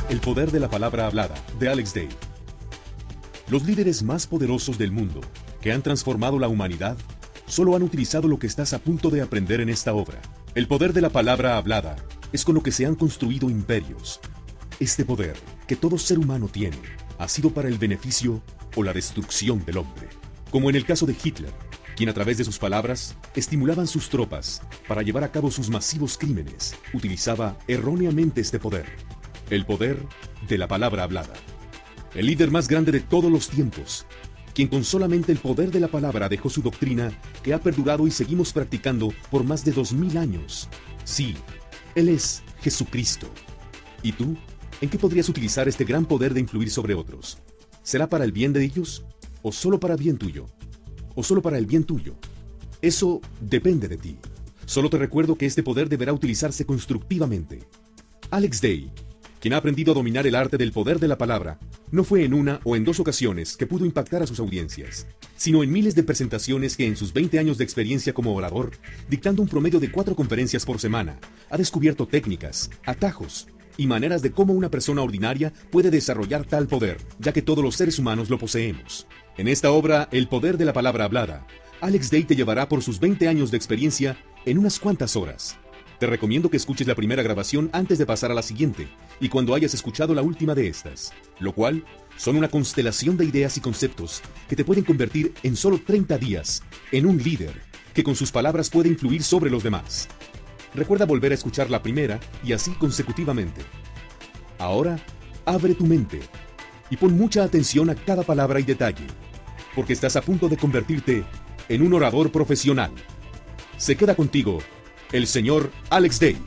El poder de la palabra hablada, de Alex Day. Los líderes más poderosos del mundo, que han transformado la humanidad, solo han utilizado lo que estás a punto de aprender en esta obra. El poder de la palabra hablada es con lo que se han construido imperios. Este poder, que todo ser humano tiene, ha sido para el beneficio o la destrucción del hombre. Como en el caso de Hitler, quien a través de sus palabras estimulaban sus tropas para llevar a cabo sus masivos crímenes, utilizaba erróneamente este poder. El poder de la palabra hablada. El líder más grande de todos los tiempos, quien con solamente el poder de la palabra dejó su doctrina que ha perdurado y seguimos practicando por más de 2000 años. Sí, Él es Jesucristo. ¿Y tú? ¿En qué podrías utilizar este gran poder de influir sobre otros? ¿Será para el bien de ellos? ¿O solo para bien tuyo? ¿O solo para el bien tuyo? Eso depende de ti. Solo te recuerdo que este poder deberá utilizarse constructivamente. Alex Day, quien ha aprendido a dominar el arte del poder de la palabra, no fue en una o en dos ocasiones que pudo impactar a sus audiencias, sino en miles de presentaciones que en sus 20 años de experiencia como orador, dictando un promedio de 4 conferencias por semana, ha descubierto técnicas, atajos y maneras de cómo una persona ordinaria puede desarrollar tal poder, ya que todos los seres humanos lo poseemos. En esta obra, El poder de la palabra hablada, Alex Day te llevará por sus 20 años de experiencia en unas cuantas horas. Te recomiendo que escuches la primera grabación antes de pasar a la siguiente, y cuando hayas escuchado la última de estas, lo cual son una constelación de ideas y conceptos que te pueden convertir en solo 30 días en un líder que con sus palabras puede influir sobre los demás. Recuerda volver a escuchar la primera y así consecutivamente. Ahora, abre tu mente y pon mucha atención a cada palabra y detalle, porque estás a punto de convertirte en un orador profesional. Se queda contigo el señor Alex Day.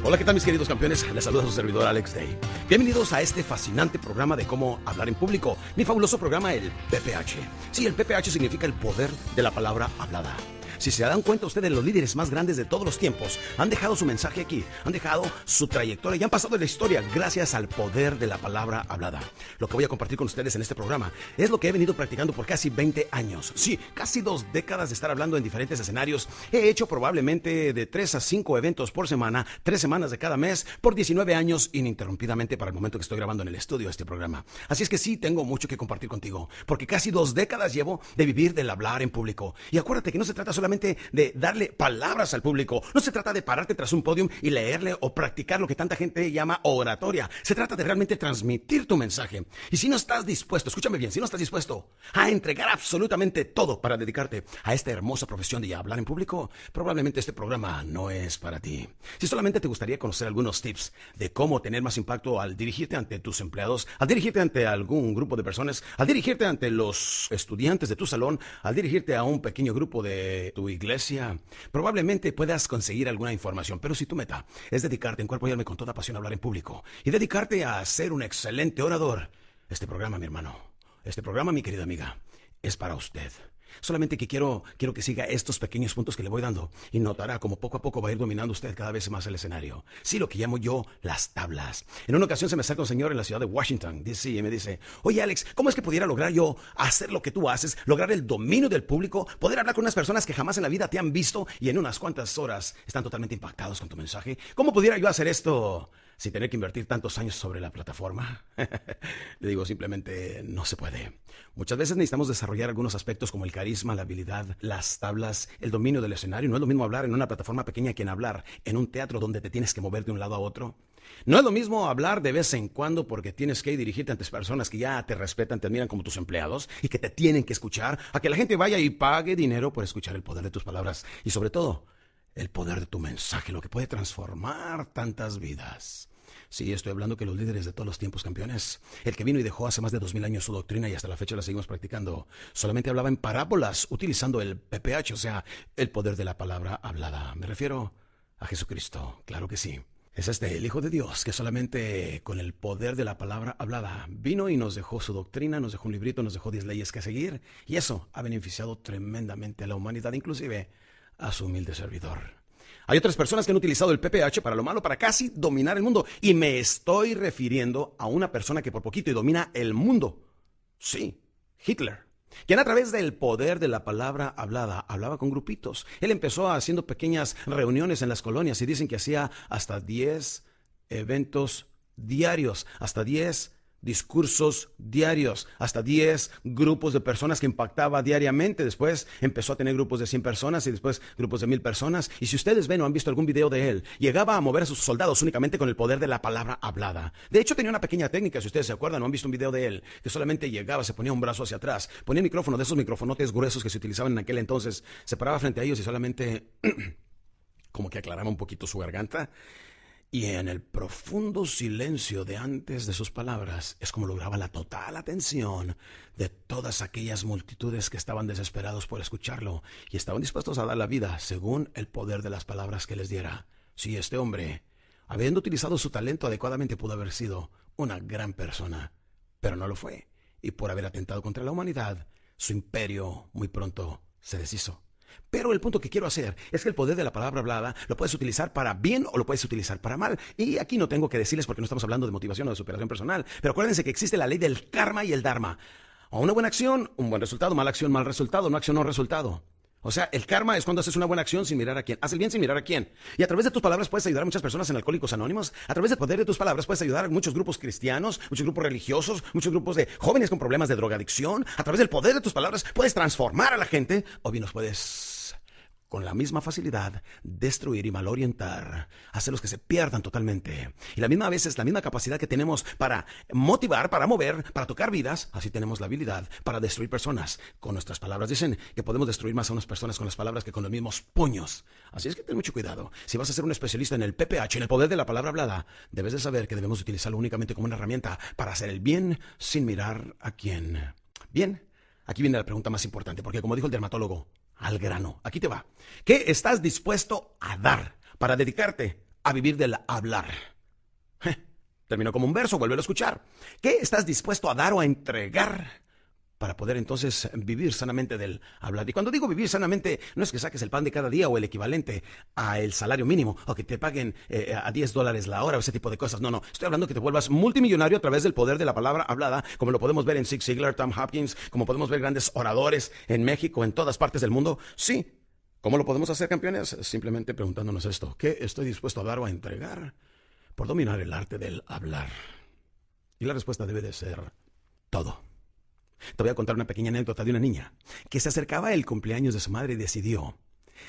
Hola, ¿qué tal mis queridos campeones? Les saluda su servidor Alex Day. Bienvenidos a este fascinante programa de cómo hablar en público. Mi fabuloso programa, el PPH. Sí, el PPH significa el poder de la palabra hablada. Si se dan cuenta ustedes, los líderes más grandes de todos los tiempos han dejado su mensaje aquí, han dejado su trayectoria y han pasado de la historia gracias al poder de la palabra hablada. Lo que voy a compartir con ustedes en este programa es lo que he venido practicando por casi 20 años. Sí, casi 2 décadas de estar hablando en diferentes escenarios. He hecho probablemente de 3 a 5 eventos por semana, 3 semanas de cada mes, por 19 años ininterrumpidamente para el momento que estoy grabando en el estudio este programa. Así es que sí, tengo mucho que compartir contigo, porque casi 2 décadas llevo de vivir del hablar en público. Y acuérdate que no se trata solamente de darle palabras al público. No se trata de pararte tras un podium y leerle o practicar lo que tanta gente llama oratoria. Se trata de realmente transmitir tu mensaje. Y si no estás dispuesto, escúchame bien, si no estás dispuesto a entregar absolutamente todo para dedicarte a esta hermosa profesión de hablar en público, probablemente este programa no es para ti. Si solamente te gustaría conocer algunos tips de cómo tener más impacto al dirigirte ante tus empleados, al dirigirte ante algún grupo de personas, al dirigirte ante los estudiantes de tu salón, al dirigirte a un pequeño grupo de tu iglesia, probablemente puedas conseguir alguna información. Pero si tu meta es dedicarte en cuerpo y alma con toda pasión a hablar en público y dedicarte a ser un excelente orador, este programa, mi hermano, este programa, mi querida amiga, es para usted. Solamente que quiero que siga estos pequeños puntos que le voy dando y notará como poco a poco va a ir dominando usted cada vez más el escenario. Sí, lo que llamo yo las tablas. En una ocasión se me acerca un señor en la ciudad de Washington, D.C., y me dice: oye Alex, ¿cómo es que pudiera lograr yo hacer lo que tú haces, lograr el dominio del público, poder hablar con unas personas que jamás en la vida te han visto y en unas cuantas horas están totalmente impactados con tu mensaje? ¿Cómo pudiera yo hacer esto sin tener que invertir tantos años sobre la plataforma? Le digo, simplemente no se puede. Muchas veces necesitamos desarrollar algunos aspectos como el carisma, la habilidad, las tablas, el dominio del escenario. No es lo mismo hablar en una plataforma pequeña que en hablar en un teatro donde te tienes que mover de un lado a otro. No es lo mismo hablar de vez en cuando porque tienes que dirigirte ante personas que ya te respetan, te admiran como tus empleados y que te tienen que escuchar, a que la gente vaya y pague dinero por escuchar el poder de tus palabras y sobre todo el poder de tu mensaje, lo que puede transformar tantas vidas. Sí, estoy hablando que los líderes de todos los tiempos, campeones, el que vino y dejó hace más de 2000 años su doctrina y hasta la fecha la seguimos practicando, solamente hablaba en parábolas utilizando el PPH, o sea, el poder de la palabra hablada. Me refiero a Jesucristo, claro que sí. Es el Hijo de Dios que solamente con el poder de la palabra hablada vino y nos dejó su doctrina, nos dejó un librito, nos dejó 10 leyes que seguir y eso ha beneficiado tremendamente a la humanidad, inclusive a su humilde servidor. Hay otras personas que han utilizado el PPH para lo malo, para casi dominar el mundo. Y me estoy refiriendo a una persona que por poquito y domina el mundo. Sí, Hitler, quien a través del poder de la palabra hablada, hablaba con grupitos. Él empezó haciendo pequeñas reuniones en las colonias y dicen que hacía hasta 10 eventos diarios, hasta 10 discursos diarios, hasta 10 grupos de personas que impactaba diariamente. Después empezó a tener grupos de 100 personas y después grupos de 1000 personas. Y si ustedes ven o han visto algún video de él, llegaba a mover a sus soldados únicamente con el poder de la palabra hablada. De hecho, tenía una pequeña técnica, si ustedes se acuerdan o han visto un video de él, que solamente llegaba, se ponía un brazo hacia atrás, ponía el micrófono de esos microfonotes gruesos que se utilizaban en aquel entonces, se paraba frente a ellos y solamente como que aclaraba un poquito su garganta. Y en el profundo silencio de antes de sus palabras es como lograba la total atención de todas aquellas multitudes que estaban desesperados por escucharlo y estaban dispuestos a dar la vida según el poder de las palabras que les diera. Sí, este hombre, habiendo utilizado su talento adecuadamente, pudo haber sido una gran persona, pero no lo fue. Y por haber atentado contra la humanidad, su imperio muy pronto se deshizo. Pero el punto que quiero hacer es que el poder de la palabra hablada lo puedes utilizar para bien o lo puedes utilizar para mal. Y aquí no tengo que decirles porque no estamos hablando de motivación o de superación personal. Pero acuérdense que existe la ley del karma y el dharma. O una buena acción, un buen resultado; mala acción, mal resultado; no acción, no resultado. O sea, el karma es cuando haces una buena acción sin mirar a quién. Haz el bien sin mirar a quién. Y a través de tus palabras puedes ayudar a muchas personas en Alcohólicos Anónimos. A través del poder de tus palabras puedes ayudar a muchos grupos cristianos, muchos grupos religiosos, muchos grupos de jóvenes con problemas de drogadicción. A través del poder de tus palabras puedes transformar a la gente o bien los puedes, con la misma facilidad, destruir y malorientar, hacerlos que se pierdan totalmente. Y la misma vez es la misma capacidad que tenemos para motivar, para mover, para tocar vidas, así tenemos la habilidad para destruir personas con nuestras palabras. Dicen que podemos destruir más a unas personas con las palabras que con los mismos puños. Así es que ten mucho cuidado. Si vas a ser un especialista en el PPH, en el poder de la palabra hablada, debes de saber que debemos utilizarlo únicamente como una herramienta para hacer el bien sin mirar a quién. Bien, aquí viene la pregunta más importante, porque como dijo el dermatólogo, al grano. Aquí te va. ¿Qué estás dispuesto a dar para dedicarte a vivir del hablar? Terminó como un verso, vuélvelo a escuchar. ¿Qué estás dispuesto a dar o a entregar para poder entonces vivir sanamente del hablar? Y cuando digo vivir sanamente, no es que saques el pan de cada día o el equivalente al salario mínimo o que te paguen a $10 la hora o ese tipo de cosas. No. Estoy hablando que te vuelvas multimillonario a través del poder de la palabra hablada, como lo podemos ver en Zig Ziglar, Tom Hopkins, como podemos ver grandes oradores en México, en todas partes del mundo. Sí. ¿Cómo lo podemos hacer, campeones? Simplemente preguntándonos esto. ¿Qué estoy dispuesto a dar o a entregar por dominar el arte del hablar? Y la respuesta debe de ser todo. Te voy a contar una pequeña anécdota de una niña que se acercaba el cumpleaños de su madre y decidió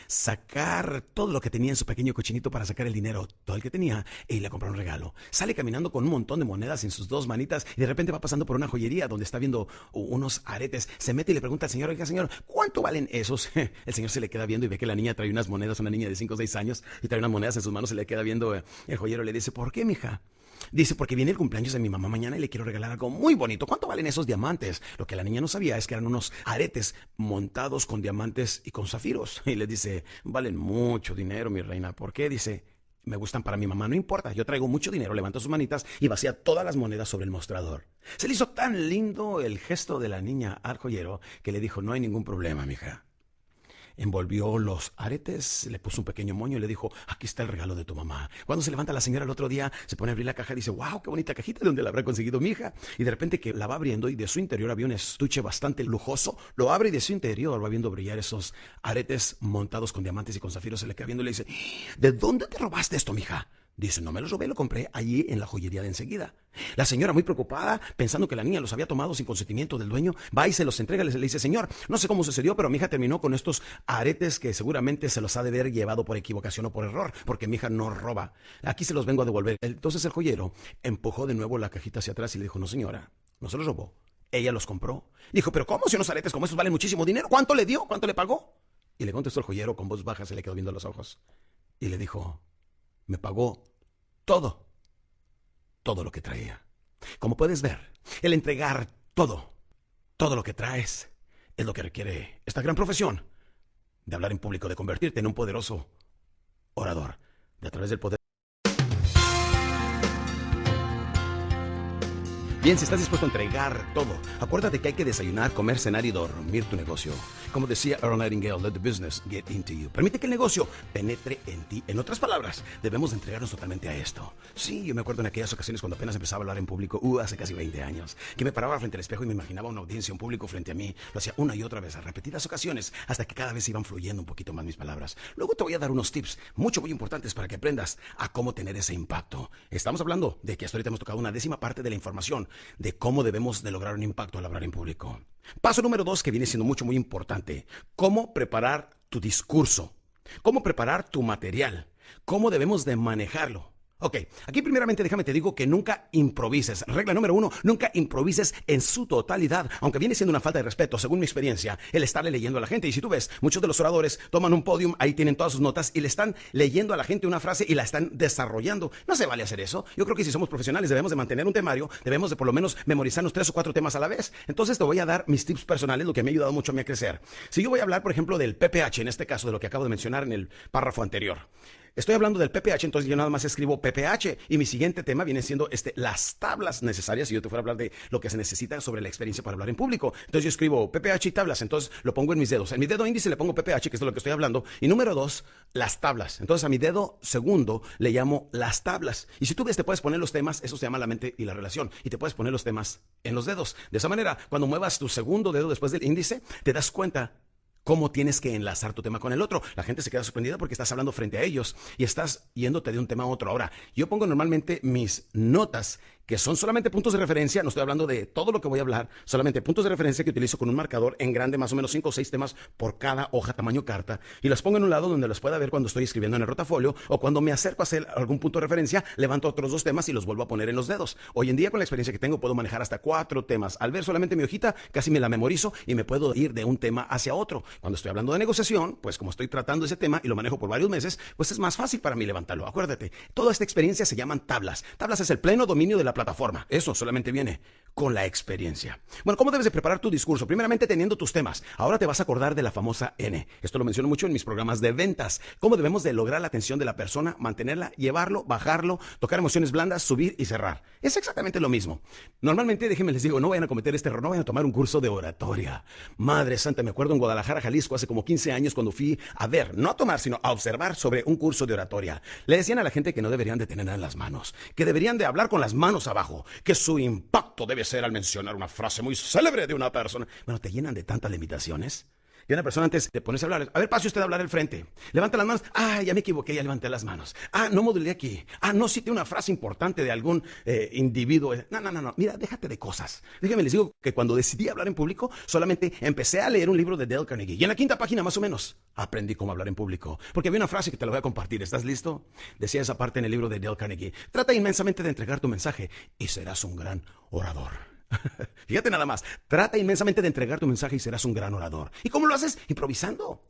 sacar todo lo que tenía en su pequeño cochinito para sacar el dinero, todo el que tenía, y le compró un regalo. Sale caminando con un montón de monedas en sus dos manitas y de repente va pasando por una joyería donde está viendo unos aretes. Se mete y le pregunta al señor: oiga, señor, ¿cuánto valen esos? El señor se le queda viendo y ve que la niña trae unas monedas, una niña de 5 o 6 años, y trae unas monedas en sus manos. Se le queda viendo. El joyero le dice: ¿por qué, mija? Dice: porque viene el cumpleaños de mi mamá mañana y le quiero regalar algo muy bonito. ¿Cuánto valen esos diamantes? Lo que la niña no sabía es que eran unos aretes montados con diamantes y con zafiros. Y le dice: valen mucho dinero, mi reina. ¿Por qué? Dice: me gustan para mi mamá, no importa, yo traigo mucho dinero. Levanta sus manitas y vacía todas las monedas sobre el mostrador. Se le hizo tan lindo el gesto de la niña al joyero que le dijo: no hay ningún problema, mija. Envolvió los aretes, le puso un pequeño moño y le dijo: aquí está el regalo de tu mamá. Cuando se levanta la señora el otro día, se pone a abrir la caja y dice: wow, qué bonita cajita, ¿de dónde la habrá conseguido mi hija? Y de repente que la va abriendo y de su interior había un estuche bastante lujoso. Lo abre y de su interior va viendo brillar esos aretes montados con diamantes y con zafiros. Se le queda viendo y le dice: ¿de dónde te robaste esto, mija? Dice: no me los robé, lo compré allí en la joyería de enseguida. La señora, muy preocupada, pensando que la niña los había tomado sin consentimiento del dueño, va y se los entrega. Le dice: señor, no sé cómo sucedió, pero mi hija terminó con estos aretes que seguramente se los ha de haber llevado por equivocación o por error, porque mi hija no roba. Aquí se los vengo a devolver. Entonces el joyero empujó de nuevo la cajita hacia atrás y le dijo: no, señora, no se los robó, ella los compró. Dijo: pero ¿cómo? Si unos aretes como esos valen muchísimo dinero, ¿cuánto le dio? ¿Cuánto le pagó? Y le contestó el joyero con voz baja, se le quedó viendo los ojos y le dijo: me pagó todo lo que traía. Como puedes ver, el entregar todo lo que traes, es lo que requiere esta gran profesión de hablar en público, de convertirte en un poderoso orador, de a través del poder. Bien, si estás dispuesto a entregar todo, acuérdate que hay que desayunar, comer, cenar y dormir tu negocio. Como decía Earl Nightingale, let the business get into you. Permite que el negocio penetre en ti. En otras palabras, debemos de entregarnos totalmente a esto. Sí, yo me acuerdo en aquellas ocasiones cuando apenas empezaba a hablar en público, hace casi 20 años, que me paraba frente al espejo y me imaginaba una audiencia, un público frente a mí. Lo hacía una y otra vez, a repetidas ocasiones, hasta que cada vez iban fluyendo un poquito más mis palabras. Luego te voy a dar unos tips muy importantes para que aprendas a cómo tener ese impacto. Estamos hablando de que hasta ahorita hemos tocado una 10ª parte de la información de cómo debemos de lograr un impacto al hablar en público. Paso número 2, que viene siendo muy importante. Cómo preparar tu discurso. Cómo preparar tu material. Cómo debemos de manejarlo. Ok, aquí primeramente déjame te digo que nunca improvises. Regla número 1, nunca improvises en su totalidad, aunque viene siendo una falta de respeto, según mi experiencia, el estarle leyendo a la gente. Y si tú ves, muchos de los oradores toman un podium, ahí tienen todas sus notas y le están leyendo a la gente una frase y la están desarrollando. No se vale hacer eso. Yo creo que si somos profesionales debemos de mantener un temario, debemos de por lo menos memorizarnos 3 o 4 temas a la vez. Entonces te voy a dar mis tips personales, lo que me ha ayudado mucho a mí a crecer. Si yo voy a hablar, por ejemplo, del PPH, en este caso de lo que acabo de mencionar en el párrafo anterior. Estoy hablando del PPH, entonces yo nada más escribo PPH y mi siguiente tema viene siendo las tablas necesarias. Si yo te fuera a hablar de lo que se necesita sobre la experiencia para hablar en público, entonces yo escribo PPH y tablas, entonces lo pongo en mis dedos. En mi dedo índice le pongo PPH, que es de lo que estoy hablando, y número 2, las tablas. Entonces a mi dedo segundo le llamo las tablas. Y si tú ves, te puedes poner los temas, eso se llama la mente y la relación, y te puedes poner los temas en los dedos. De esa manera, cuando muevas tu segundo dedo después del índice, te das cuenta cómo tienes que enlazar tu tema con el otro. La gente se queda sorprendida porque estás hablando frente a ellos y estás yéndote de un tema a otro. Ahora, yo pongo normalmente mis notas, que son solamente puntos de referencia, no estoy hablando de todo lo que voy a hablar, solamente puntos de referencia que utilizo con un marcador en grande, más o menos 5 o 6 temas por cada hoja tamaño carta, y las pongo en un lado donde los pueda ver cuando estoy escribiendo en el rotafolio, o cuando me acerco a hacer algún punto de referencia, levanto otros 2 temas y los vuelvo a poner en los dedos. Hoy en día, con la experiencia que tengo, puedo manejar hasta 4 temas. Al ver solamente mi hojita, casi me la memorizo y me puedo ir de un tema hacia otro. Cuando estoy hablando de negociación, pues como estoy tratando ese tema y lo manejo por varios meses, pues es más fácil para mí levantarlo. Acuérdate, toda esta experiencia se llaman tablas. Tablas es el pleno dominio de la plataforma. Eso solamente viene con la experiencia. Bueno, ¿cómo debes de preparar tu discurso? Primeramente teniendo tus temas. Ahora te vas a acordar de la famosa N. Esto lo menciono mucho en mis programas de ventas. ¿Cómo debemos de lograr la atención de la persona, mantenerla, llevarlo, bajarlo, tocar emociones blandas, subir y cerrar? Es exactamente lo mismo. Normalmente, déjenme les digo, no vayan a cometer este error, no vayan a tomar un curso de oratoria. Madre santa, me acuerdo en Guadalajara, Jalisco, hace como 15 años cuando fui a ver, no a tomar, sino a observar sobre un curso de oratoria. Le decían a la gente que no deberían de tener nada en las manos, que deberían de hablar con las manos abajo, que su impacto debe ser al mencionar una frase muy célebre de una persona. Bueno, te llenan de tantas limitaciones. Y una persona antes de ponerse a hablar, a ver, pase usted a hablar al frente. Levanta las manos. Ah, ya me equivoqué, ya levanté las manos. Ah, no modulé aquí. Ah, no cité una frase importante de algún individuo. No. Mira, déjate de cosas. Déjame les digo que cuando decidí hablar en público, solamente empecé a leer un libro de Dale Carnegie. Y en la 5ª página, más o menos, aprendí cómo hablar en público. Porque había una frase que te la voy a compartir. ¿Estás listo? Decía esa parte en el libro de Dale Carnegie. Trata inmensamente de entregar tu mensaje y serás un gran orador. Fíjate nada más, trata inmensamente de entregar tu mensaje y serás un gran orador. ¿Y cómo lo haces? Improvisando.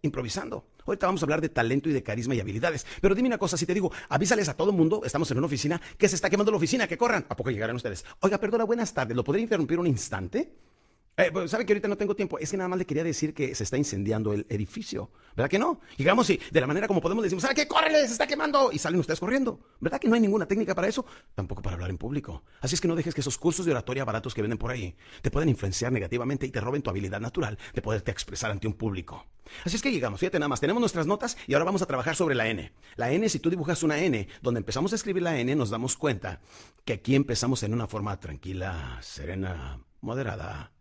Ahorita vamos a hablar de talento y de carisma y habilidades. Pero dime una cosa, si te digo, avísales a todo el mundo, estamos en una oficina, que se está quemando la oficina, que corran. ¿A poco llegarán ustedes? Oiga, perdona, buenas tardes, ¿lo podría interrumpir un instante? Pues, ¿sabe que ahorita no tengo tiempo? Es que nada más le quería decir que se está incendiando el edificio. ¿Verdad que no? Llegamos y de la manera como podemos decimos, ¿sabe qué? ¡Córrele! ¡Se está quemando! Y salen ustedes corriendo. ¿Verdad que no hay ninguna técnica para eso? Tampoco para hablar en público. Así es que no dejes que esos cursos de oratoria baratos que venden por ahí te puedan influenciar negativamente y te roben tu habilidad natural de poderte expresar ante un público. Así es que llegamos, fíjate nada más, tenemos nuestras notas y ahora vamos a trabajar sobre la N. La N, si tú dibujas una N, donde empezamos a escribir la N, nos damos cuenta que aquí empezamos en una forma tranquila, serena, moderada,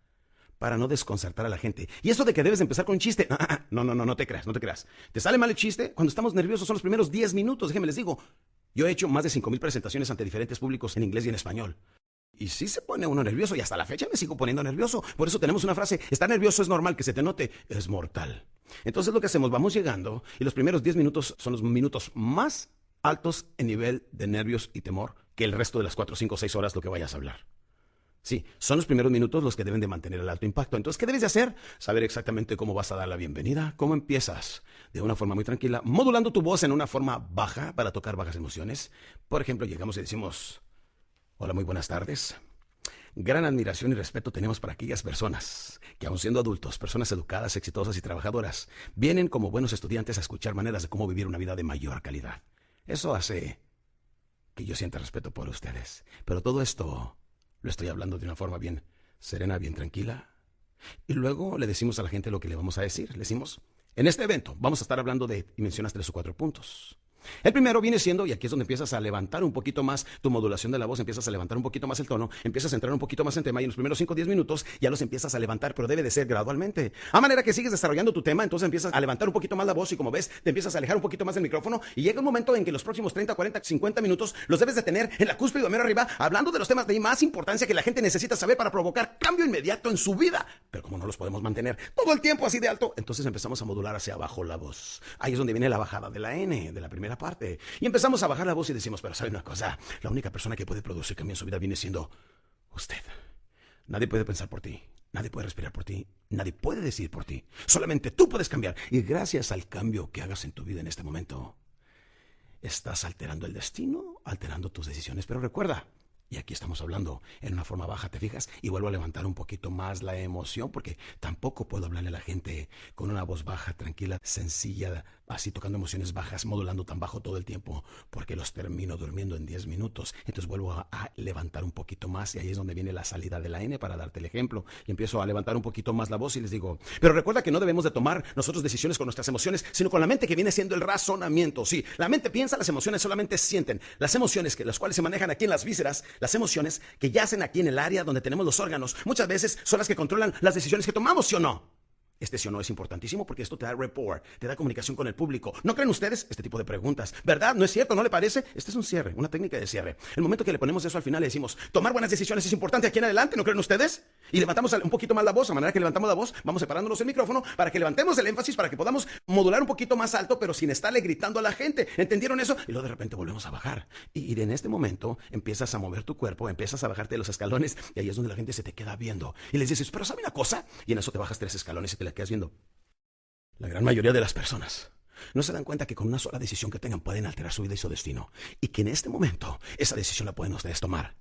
para no desconcertar a la gente. Y eso de que debes empezar con un chiste, no te creas. Te sale mal el chiste cuando estamos nerviosos, son los primeros 10 minutos, déjenme les digo. Yo he hecho más de 5,000 presentaciones ante diferentes públicos en inglés y en español. Y sí se pone uno nervioso, y hasta la fecha me sigo poniendo nervioso. Por eso tenemos una frase, estar nervioso es normal, que se te note, es mortal. Entonces lo que hacemos, vamos llegando, y los primeros 10 minutos son los minutos más altos en nivel de nervios y temor que el resto de las 4, 5, 6 horas lo que vayas a hablar. Sí, son los primeros minutos los que deben de mantener el alto impacto. Entonces, ¿qué debes de hacer? Saber exactamente cómo vas a dar la bienvenida, cómo empiezas de una forma muy tranquila, modulando tu voz en una forma baja para tocar bajas emociones. Por ejemplo, llegamos y decimos, hola, muy buenas tardes. Gran admiración y respeto tenemos para aquellas personas que, aun siendo adultos, personas educadas, exitosas y trabajadoras, vienen como buenos estudiantes a escuchar maneras de cómo vivir una vida de mayor calidad. Eso hace que yo sienta respeto por ustedes. Pero todo esto lo estoy hablando de una forma bien serena, bien tranquila. Y luego le decimos a la gente lo que le vamos a decir. Le decimos, en este evento vamos a estar hablando de, y mencionas 3 o 4 puntos. El primero viene siendo, y aquí es donde empiezas a levantar un poquito más tu modulación de la voz, empiezas a levantar un poquito más el tono, empiezas a entrar un poquito más en tema y en los primeros 5 o 10 minutos ya los empiezas a levantar, pero debe de ser gradualmente. A manera que sigues desarrollando tu tema, entonces empiezas a levantar un poquito más la voz y como ves, te empiezas a alejar un poquito más del micrófono y llega un momento en que los próximos 30, 40, 50 minutos los debes de tener en la cúspide o mero arriba, hablando de los temas de más importancia que la gente necesita saber para provocar cambio inmediato en su vida. Pero como no los podemos mantener todo el tiempo así de alto, entonces empezamos a modular hacia abajo la voz. Ahí es donde viene la bajada de la N, de la primera parte. Y empezamos a bajar la voz y decimos, pero ¿sabe una cosa? La única persona que puede producir cambio en su vida viene siendo usted. Nadie puede pensar por ti, nadie puede respirar por ti, nadie puede decir por ti. Solamente tú puedes cambiar. Y gracias al cambio que hagas en tu vida en este momento, estás alterando el destino, alterando tus decisiones. Pero recuerda, y aquí estamos hablando en una forma baja, ¿te fijas? Y vuelvo a levantar un poquito más la emoción porque tampoco puedo hablarle a la gente con una voz baja, tranquila, sencilla, así tocando emociones bajas, modulando tan bajo todo el tiempo porque los termino durmiendo en 10 minutos. Entonces vuelvo a levantar un poquito más y ahí es donde viene la salida de la N para darte el ejemplo. Y empiezo a levantar un poquito más la voz y les digo, pero recuerda que no debemos de tomar nosotros decisiones con nuestras emociones, sino con la mente que viene siendo el razonamiento. Sí, la mente piensa, las emociones solamente sienten. Las emociones las cuales se manejan aquí en las vísceras, las emociones que yacen aquí en el área donde tenemos los órganos, muchas veces son las que controlan las decisiones que tomamos, ¿sí o no? Este sí o no es importantísimo porque esto te da rapport, te da comunicación con el público. ¿No creen ustedes este tipo de preguntas? ¿Verdad? ¿No es cierto? ¿No le parece? Este es un cierre, una técnica de cierre. El momento que le ponemos eso al final le decimos, tomar buenas decisiones es importante aquí en adelante, ¿no creen ustedes? Y levantamos un poquito más la voz, a manera que levantamos la voz, vamos separándonos el micrófono para que levantemos el énfasis, para que podamos modular un poquito más alto, pero sin estarle gritando a la gente. ¿Entendieron eso? Y luego de repente volvemos a bajar. Y en este momento empiezas a mover tu cuerpo, empiezas a bajarte de los escalones y ahí es donde la gente se te queda viendo. Y les dices, pero ¿sabe una cosa? Y en eso te bajas 3 escalones y te la quedas viendo. La gran mayoría de las personas no se dan cuenta que con una sola decisión que tengan pueden alterar su vida y su destino. Y que en este momento esa decisión la pueden ustedes tomar.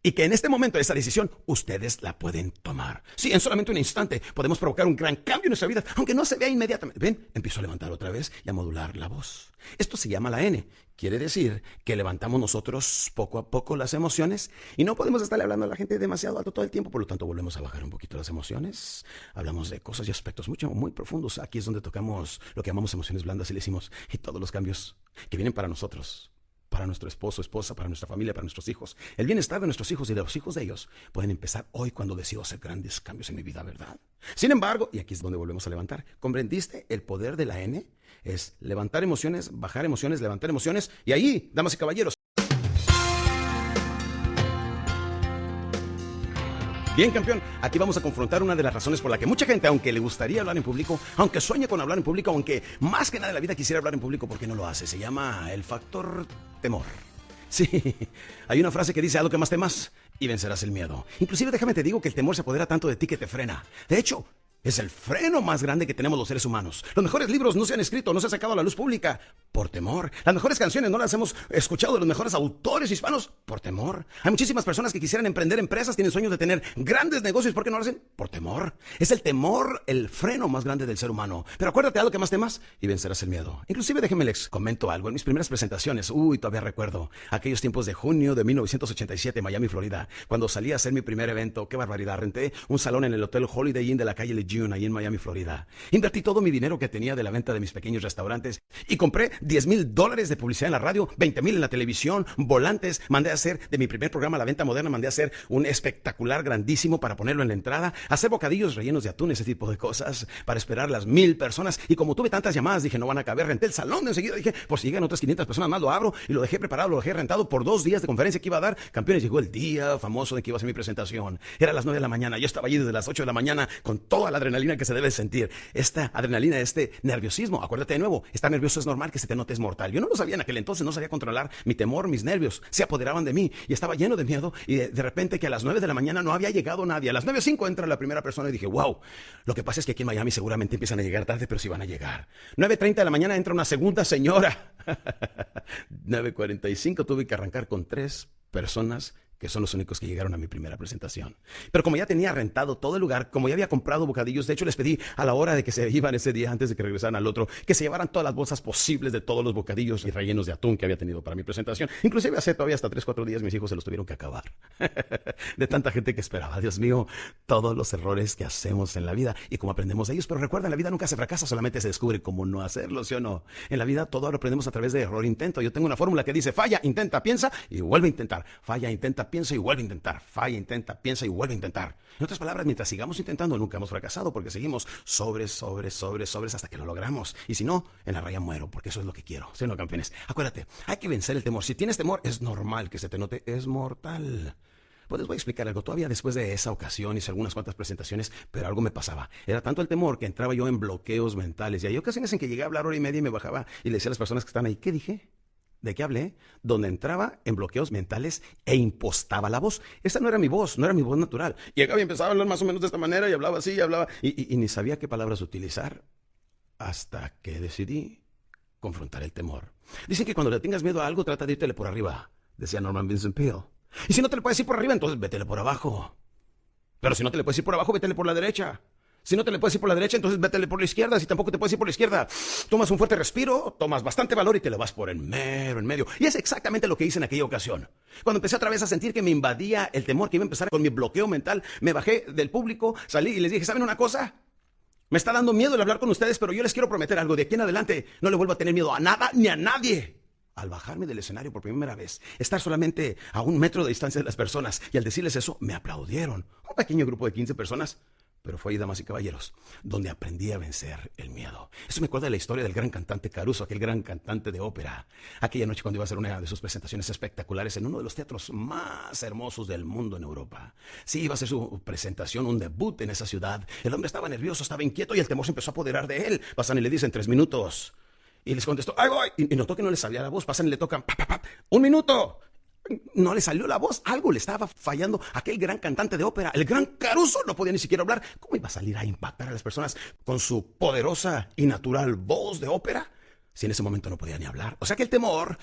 Y que en este momento esa decisión ustedes la pueden tomar. Sí, en solamente un instante podemos provocar un gran cambio en nuestra vida, aunque no se vea inmediatamente. ¿Ven? Empiezo a levantar otra vez y a modular la voz. Esto se llama la N. Quiere decir que levantamos nosotros poco a poco las emociones y no podemos estarle hablando a la gente demasiado alto todo el tiempo. Por lo tanto, volvemos a bajar un poquito las emociones. Hablamos de cosas y aspectos muy profundos. Aquí es donde tocamos lo que llamamos emociones blandas y le decimos, y todos los cambios que vienen para nosotros, para nuestro esposo, esposa, para nuestra familia, para nuestros hijos. El bienestar de nuestros hijos y de los hijos de ellos pueden empezar hoy cuando decido hacer grandes cambios en mi vida, ¿verdad? Sin embargo, y aquí es donde volvemos a levantar, ¿comprendiste el poder de la N? Es levantar emociones, bajar emociones, levantar emociones. Y ahí, damas y caballeros. Bien, campeón, aquí vamos a confrontar una de las razones por la que mucha gente, aunque le gustaría hablar en público, aunque sueñe con hablar en público, aunque más que nada en la vida quisiera hablar en público, ¿por qué no lo hace? Se llama el factor temor. Sí, hay una frase que dice, haz lo que más temas y vencerás el miedo. Inclusive déjame te digo que el temor se apodera tanto de ti que te frena. De hecho, es el freno más grande que tenemos los seres humanos. Los mejores libros no se han escrito, no se han sacado a la luz pública por temor. Las mejores canciones no las hemos escuchado de los mejores autores hispanos por temor. Hay muchísimas personas que quisieran emprender empresas, tienen sueños de tener grandes negocios. ¿Por qué no lo hacen? Por temor. Es el temor el freno más grande del ser humano. Pero acuérdate, haz lo que más temas y vencerás el miedo. Inclusive déjenme les comento algo. En mis primeras presentaciones, todavía recuerdo aquellos tiempos de junio de 1987 en Miami, Florida, cuando salí a hacer mi primer evento. ¡Qué barbaridad! Renté un salón en el Hotel Holiday Inn de la calle Lejeune, ahí en Miami, Florida. Invertí todo mi dinero que tenía de la venta de mis pequeños restaurantes y compré $10,000 de publicidad en la radio, 20,000 en la televisión, volantes. Mandé a hacer de mi primer programa La Venta Moderna, mandé a hacer un espectacular grandísimo para ponerlo en la entrada, hacer bocadillos rellenos de atún, ese tipo de cosas, para esperar las 1,000 personas. Y como tuve tantas llamadas, dije, no van a caber. Renté el salón de enseguida, dije, por si llegan otras 500 personas más, lo abro y lo dejé preparado, lo dejé rentado por 2 días de conferencia que iba a dar. Campeones, llegó el día famoso de que iba a hacer mi presentación. Era a las 9 de la mañana, yo estaba allí desde las 8 de la mañana con toda la adrenalina que se debe sentir. Esta adrenalina, este nerviosismo, acuérdate de nuevo, estar nervioso es normal, que se te note es mortal. Yo no lo sabía en aquel entonces, no sabía controlar mi temor, mis nervios, se apoderaban de mí y estaba lleno de miedo y de repente que a las 9 de la mañana no había llegado nadie. A las 9:05 entra la primera persona y dije, wow, lo que pasa es que aquí en Miami seguramente empiezan a llegar tarde, pero sí van a llegar. 9:30 de la mañana entra una segunda señora. 9:45 tuve que arrancar con 3 personas que son los únicos que llegaron a mi primera presentación. Pero como ya tenía rentado todo el lugar, como ya había comprado bocadillos, de hecho les pedí a la hora de que se iban ese día antes de que regresaran al otro, que se llevaran todas las bolsas posibles de todos los bocadillos y rellenos de atún que había tenido para mi presentación. Inclusive hace todavía hasta 3-4 días mis hijos se los tuvieron que acabar. De tanta gente que esperaba. Dios mío, todos los errores que hacemos en la vida y cómo aprendemos de ellos. Pero recuerda, en la vida nunca se fracasa, solamente se descubre cómo no hacerlo, ¿sí o no? En la vida todo lo aprendemos a través de error e intento. Yo tengo una fórmula que dice: falla, intenta, piensa y vuelve a intentar. Falla, intenta, piensa y vuelve a intentar. Falla, intenta, piensa y vuelve a intentar. En otras palabras, mientras sigamos intentando, nunca hemos fracasado, porque seguimos sobres hasta que lo logramos. Y si no, en la raya muero, porque eso es lo que quiero. ¿Sí o no, campeones? Acuérdate, hay que vencer el temor. Si tienes temor, es normal que se te note, es mortal. Pues les voy a explicar algo. Todavía después de esa ocasión hice algunas cuantas presentaciones, pero algo me pasaba. Era tanto el temor que entraba yo en bloqueos mentales. Y hay ocasiones en que llegué a hablar hora y media y me bajaba y le decía a las personas que están ahí: ¿qué dije? ¿De qué hablé? Donde entraba en bloqueos mentales e impostaba la voz. Esa no era mi voz, no era mi voz natural. Llegaba y empezaba a hablar más o menos de esta manera y hablaba así, y ni sabía qué palabras utilizar hasta que decidí confrontar el temor. Dicen que cuando le tengas miedo a algo, trata de írtele por arriba, decía Norman Vincent Peale. Y si no te le puedes ir por arriba, entonces vétele por abajo. Pero si no te le puedes ir por abajo, vétele por la derecha. Si no te le puedes ir por la derecha, entonces vétele por la izquierda. Si tampoco te puedes ir por la izquierda, tomas un fuerte respiro, tomas bastante valor y te lo vas por en medio. Y es exactamente lo que hice en aquella ocasión. Cuando empecé otra vez a sentir que me invadía el temor, que iba a empezar con mi bloqueo mental, me bajé del público, salí y les dije: ¿saben una cosa? Me está dando miedo el hablar con ustedes, pero yo les quiero prometer algo. De aquí en adelante no le vuelvo a tener miedo a nada ni a nadie. Al bajarme del escenario por primera vez, estar solamente a 1 metro de distancia de las personas, y al decirles eso, me aplaudieron. Un pequeño grupo de 15 personas. Pero fue ahí, damas y caballeros, donde aprendí a vencer el miedo. Eso me acuerda de la historia del gran cantante Caruso, aquel gran cantante de ópera. Aquella noche cuando iba a hacer una de sus presentaciones espectaculares en uno de los teatros más hermosos del mundo en Europa. Sí, iba a ser su presentación, un debut en esa ciudad. El hombre estaba nervioso, estaba inquieto y el temor se empezó a apoderar de él. Pasan y le dicen: 3 minutos. Y les contestó: ¡ahí voy! Y notó que no le salía la voz. Pasan y le tocan: ¡1 minuto! No le salió la voz, algo le estaba fallando. Aquel gran cantante de ópera, el gran Caruso, no podía ni siquiera hablar. ¿Cómo iba a salir a impactar a las personas con su poderosa y natural voz de ópera si en ese momento no podía ni hablar? O sea que el temor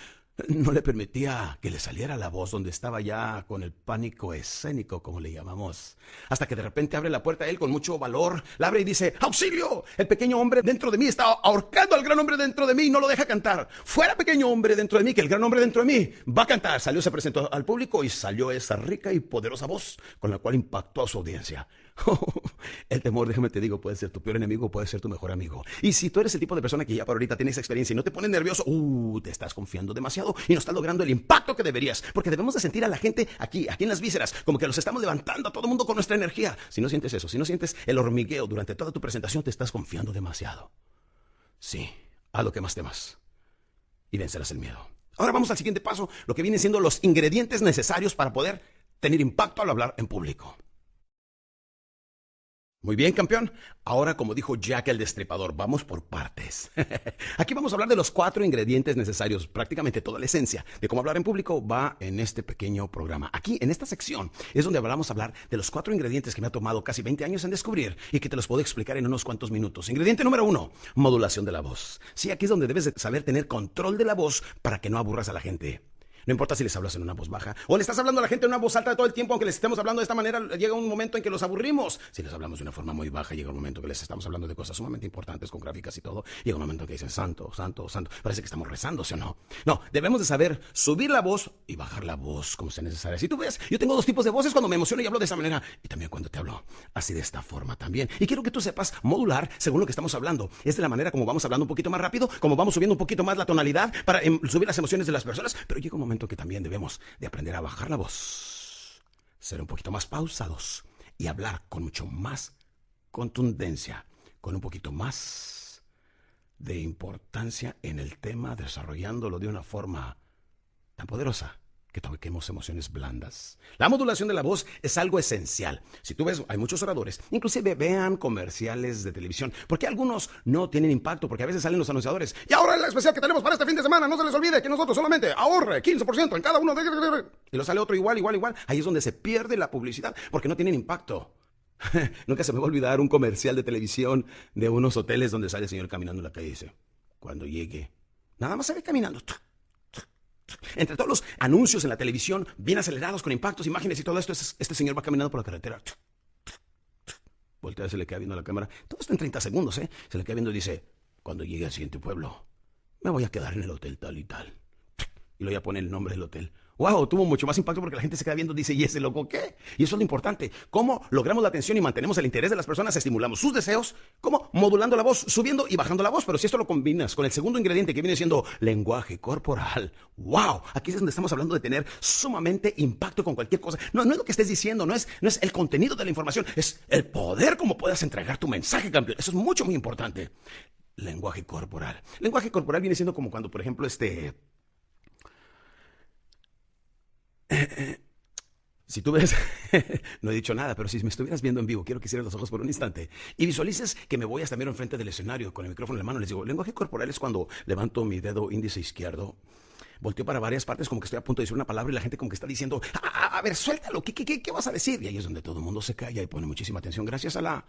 no le permitía que le saliera la voz, donde estaba ya con el pánico escénico, como le llamamos. Hasta que de repente abre la puerta él con mucho valor, la abre y dice: ¡auxilio! El pequeño hombre dentro de mí está ahorcando al gran hombre dentro de mí y no lo deja cantar. ¡Fuera, pequeño hombre dentro de mí, que el gran hombre dentro de mí va a cantar! Salió, se presentó al público y salió esa rica y poderosa voz con la cual impactó a su audiencia. El temor, déjame te digo, puede ser tu peor enemigo, puede ser tu mejor amigo. Y si tú eres el tipo de persona que ya por ahorita tienes experiencia y no te pones nervioso, te estás confiando demasiado y no estás logrando el impacto que deberías, porque debemos de sentir a la gente aquí en las vísceras, como que los estamos levantando a todo mundo con nuestra energía. Si no sientes eso, si no sientes el hormigueo durante toda tu presentación, te estás confiando demasiado. Sí, haz lo que más temas y vencerás el miedo. Ahora vamos al siguiente paso, lo que vienen siendo los ingredientes necesarios para poder tener impacto al hablar en público. Muy bien, campeón. Ahora, como dijo Jack el Destripador, vamos por partes. Aquí vamos a hablar de los 4 ingredientes necesarios. Prácticamente toda la esencia de cómo hablar en público va en este pequeño programa. Aquí, en esta sección, es donde vamos a hablar de los 4 ingredientes que me ha tomado casi 20 años en descubrir y que te los puedo explicar en unos cuantos minutos. Ingrediente número 1, modulación de la voz. Sí, aquí es donde debes de saber tener control de la voz para que no aburras a la gente. No importa si les hablas en una voz baja o le estás hablando a la gente en una voz alta todo el tiempo, aunque les estemos hablando de esta manera, llega un momento en que los aburrimos. Si les hablamos de una forma muy baja, llega un momento que les estamos hablando de cosas sumamente importantes con gráficas y todo. Llega un momento que dicen: santo, santo, santo. Parece que estamos rezando, ¿sí o no? No, debemos de saber subir la voz y bajar la voz como sea necesario. Si tú ves, yo tengo 2 tipos de voces: cuando me emociono y hablo de esa manera, y también cuando te hablo así de esta forma también. Y quiero que tú sepas modular según lo que estamos hablando. Es de la manera como vamos hablando un poquito más rápido, como vamos subiendo un poquito más la tonalidad para subir las emociones de las personas. Pero llega un momento que también debemos de aprender a bajar la voz, ser un poquito más pausados y hablar con mucho más contundencia, con un poquito más de importancia en el tema, desarrollándolo de una forma tan poderosa que toquemos emociones blandas. La modulación de la voz es algo esencial. Si tú ves, hay muchos oradores, inclusive vean comerciales de televisión, porque algunos no tienen impacto, porque a veces salen los anunciadores: y ahora el especial que tenemos para este fin de semana, no se les olvide que nosotros solamente ahorre 15% en cada uno de... Y lo sale otro igual. Ahí es donde se pierde la publicidad, porque no tienen impacto. Nunca se me va a olvidar un comercial de televisión de unos hoteles donde sale el señor caminando en la calle y dice: cuando llegue, nada más se ve caminando, Entre todos los anuncios en la televisión, bien acelerados, con impactos, imágenes y todo esto, este señor va caminando por la carretera. Voltea, se le queda viendo a la cámara. Todo esto en 30 segundos, ¿eh? Se le queda viendo y dice, cuando llegue al siguiente pueblo, me voy a quedar en el hotel tal y tal. Y luego ya pone el nombre del hotel. ¡Wow! Tuvo mucho más impacto porque la gente se queda viendo y dice, ¿y ese loco qué? Y eso es lo importante. ¿Cómo logramos la atención y mantenemos el interés de las personas? Estimulamos sus deseos. ¿Cómo? Modulando la voz, subiendo y bajando la voz. Pero si esto lo combinas con el segundo ingrediente que viene siendo lenguaje corporal. ¡Wow! Aquí es donde estamos hablando de tener sumamente impacto con cualquier cosa. No es lo que estés diciendo, no es el contenido de la información, es el poder cómo puedas entregar tu mensaje, campeón. Eso es mucho, muy importante. Lenguaje corporal. Lenguaje corporal viene siendo como cuando, por ejemplo, si tú ves, no he dicho nada, pero si me estuvieras viendo en vivo, quiero que cierres los ojos por un instante y visualices que me voy hasta mero enfrente del escenario con el micrófono en la mano. Les digo, lenguaje corporal es cuando levanto mi dedo índice izquierdo, volteo para varias partes como que estoy a punto de decir una palabra y la gente como que está diciendo, a ver, suéltalo, ¿qué vas a decir? Y ahí es donde todo el mundo se calla y pone muchísima atención gracias a la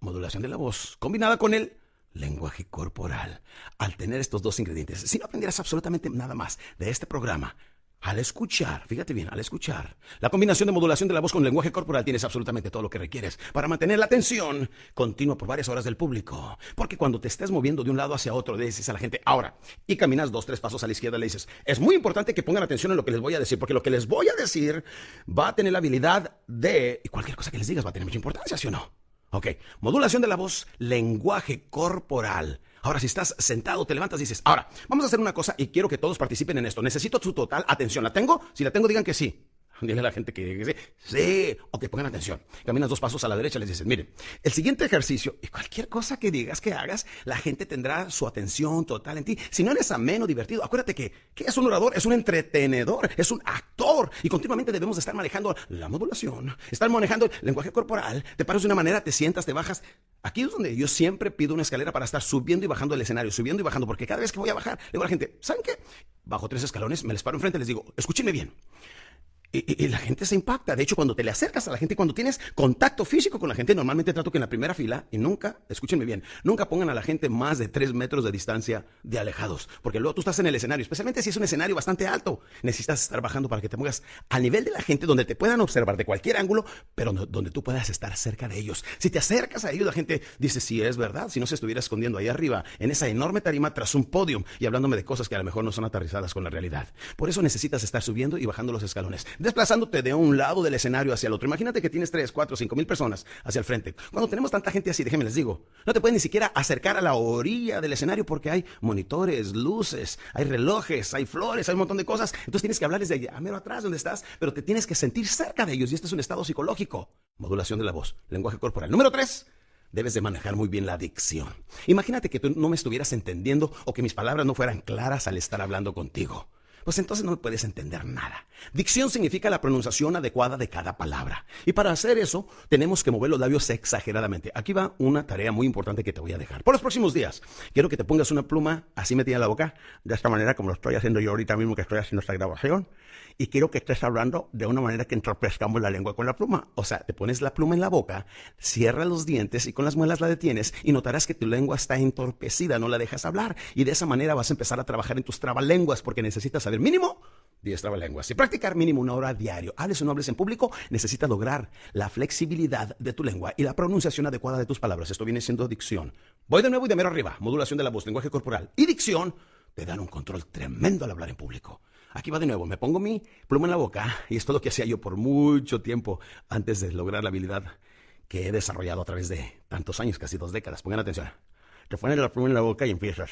modulación de la voz, combinada con el lenguaje corporal. Al tener estos dos ingredientes, si no aprendieras absolutamente nada más de este programa, al escuchar, fíjate bien, al escuchar la combinación de modulación de la voz con lenguaje corporal, tienes absolutamente todo lo que requieres para mantener la atención continua por varias horas del público. Porque cuando te estés moviendo de un lado hacia otro, le dices a la gente, ahora, y caminas 2, 3 pasos a la izquierda, le dices, es muy importante que pongan atención en lo que les voy a decir, porque lo que les voy a decir va a tener la habilidad de, y cualquier cosa que les digas va a tener mucha importancia, ¿sí o no? Ok, modulación de la voz, lenguaje corporal. Ahora, si estás sentado, te levantas y dices, ahora, vamos a hacer una cosa y quiero que todos participen en esto. Necesito su total atención. ¿La tengo? Si la tengo, digan que sí. Dile a la gente que sí. Sí. Ok, pongan atención. Caminas 2 pasos a la derecha, les dices, miren, el siguiente ejercicio y cualquier cosa que digas, que hagas, la gente tendrá su atención total en ti. Si no eres ameno, divertido, acuérdate que es un orador, es un entretenedor, es un actor. Y continuamente debemos de estar manejando la modulación, estar manejando el lenguaje corporal. Te paras de una manera, te sientas, te bajas. Aquí es donde yo siempre pido una escalera para estar subiendo y bajando el escenario, subiendo y bajando, porque cada vez que voy a bajar, le digo a la gente, ¿saben qué? Bajo 3 escalones, me les paro enfrente y les digo, escúchenme bien. Y la gente se impacta. De hecho, cuando te le acercas a la gente, cuando tienes contacto físico con la gente, normalmente trato que en la primera fila, y nunca, escúchenme bien, nunca pongan a la gente más de 3 metros de distancia de alejados. Porque luego tú estás en el escenario, especialmente si es un escenario bastante alto. Necesitas estar bajando para que te pongas al nivel de la gente, donde te puedan observar de cualquier ángulo, pero donde tú puedas estar cerca de ellos. Si te acercas a ellos, la gente dice, sí, es verdad, si no se estuviera escondiendo ahí arriba, en esa enorme tarima tras un podio, y hablándome de cosas que a lo mejor no son aterrizadas con la realidad. Por eso necesitas estar subiendo y bajando los escalones, desplazándote de un lado del escenario hacia el otro. Imagínate que tienes 3, 4, 5 mil personas hacia el frente. Cuando tenemos tanta gente así, déjenme les digo, no te puedes ni siquiera acercar a la orilla del escenario porque hay monitores, luces, hay relojes, hay flores, hay un montón de cosas. Entonces tienes que hablarles de allá, mero atrás donde estás, pero te tienes que sentir cerca de ellos y este es un estado psicológico. Modulación de la voz, lenguaje corporal. Número 3. Debes de manejar muy bien la dicción. Imagínate que tú no me estuvieras entendiendo o que mis palabras no fueran claras al estar hablando contigo. Pues entonces no me puedes entender nada. Dicción significa la pronunciación adecuada de cada palabra. Y para hacer eso, tenemos que mover los labios exageradamente. Aquí va una tarea muy importante que te voy a dejar. Por los próximos días, quiero que te pongas una pluma así metida en la boca, de esta manera como lo estoy haciendo yo ahorita mismo que estoy haciendo esta grabación. Y quiero que estés hablando de una manera que entorpezcamos la lengua con la pluma. O sea, te pones la pluma en la boca, cierras los dientes y con las muelas la detienes y notarás que tu lengua está entorpecida, no la dejas hablar. Y de esa manera vas a empezar a trabajar en tus trabalenguas porque necesitas saber mínimo 10 trabalenguas y practicar mínimo 1 hora diario. Hables o no hables en público, necesitas lograr la flexibilidad de tu lengua y la pronunciación adecuada de tus palabras. Esto viene siendo dicción. Voy de nuevo y de mero arriba. Modulación de la voz, lenguaje corporal y dicción te dan un control tremendo al hablar en público. Aquí va de nuevo, me pongo mi pluma en la boca y esto es lo que hacía yo por mucho tiempo antes de lograr la habilidad que he desarrollado a través de tantos años, casi 2 décadas. Pongan atención. Te pones la pluma en la boca y empiezas.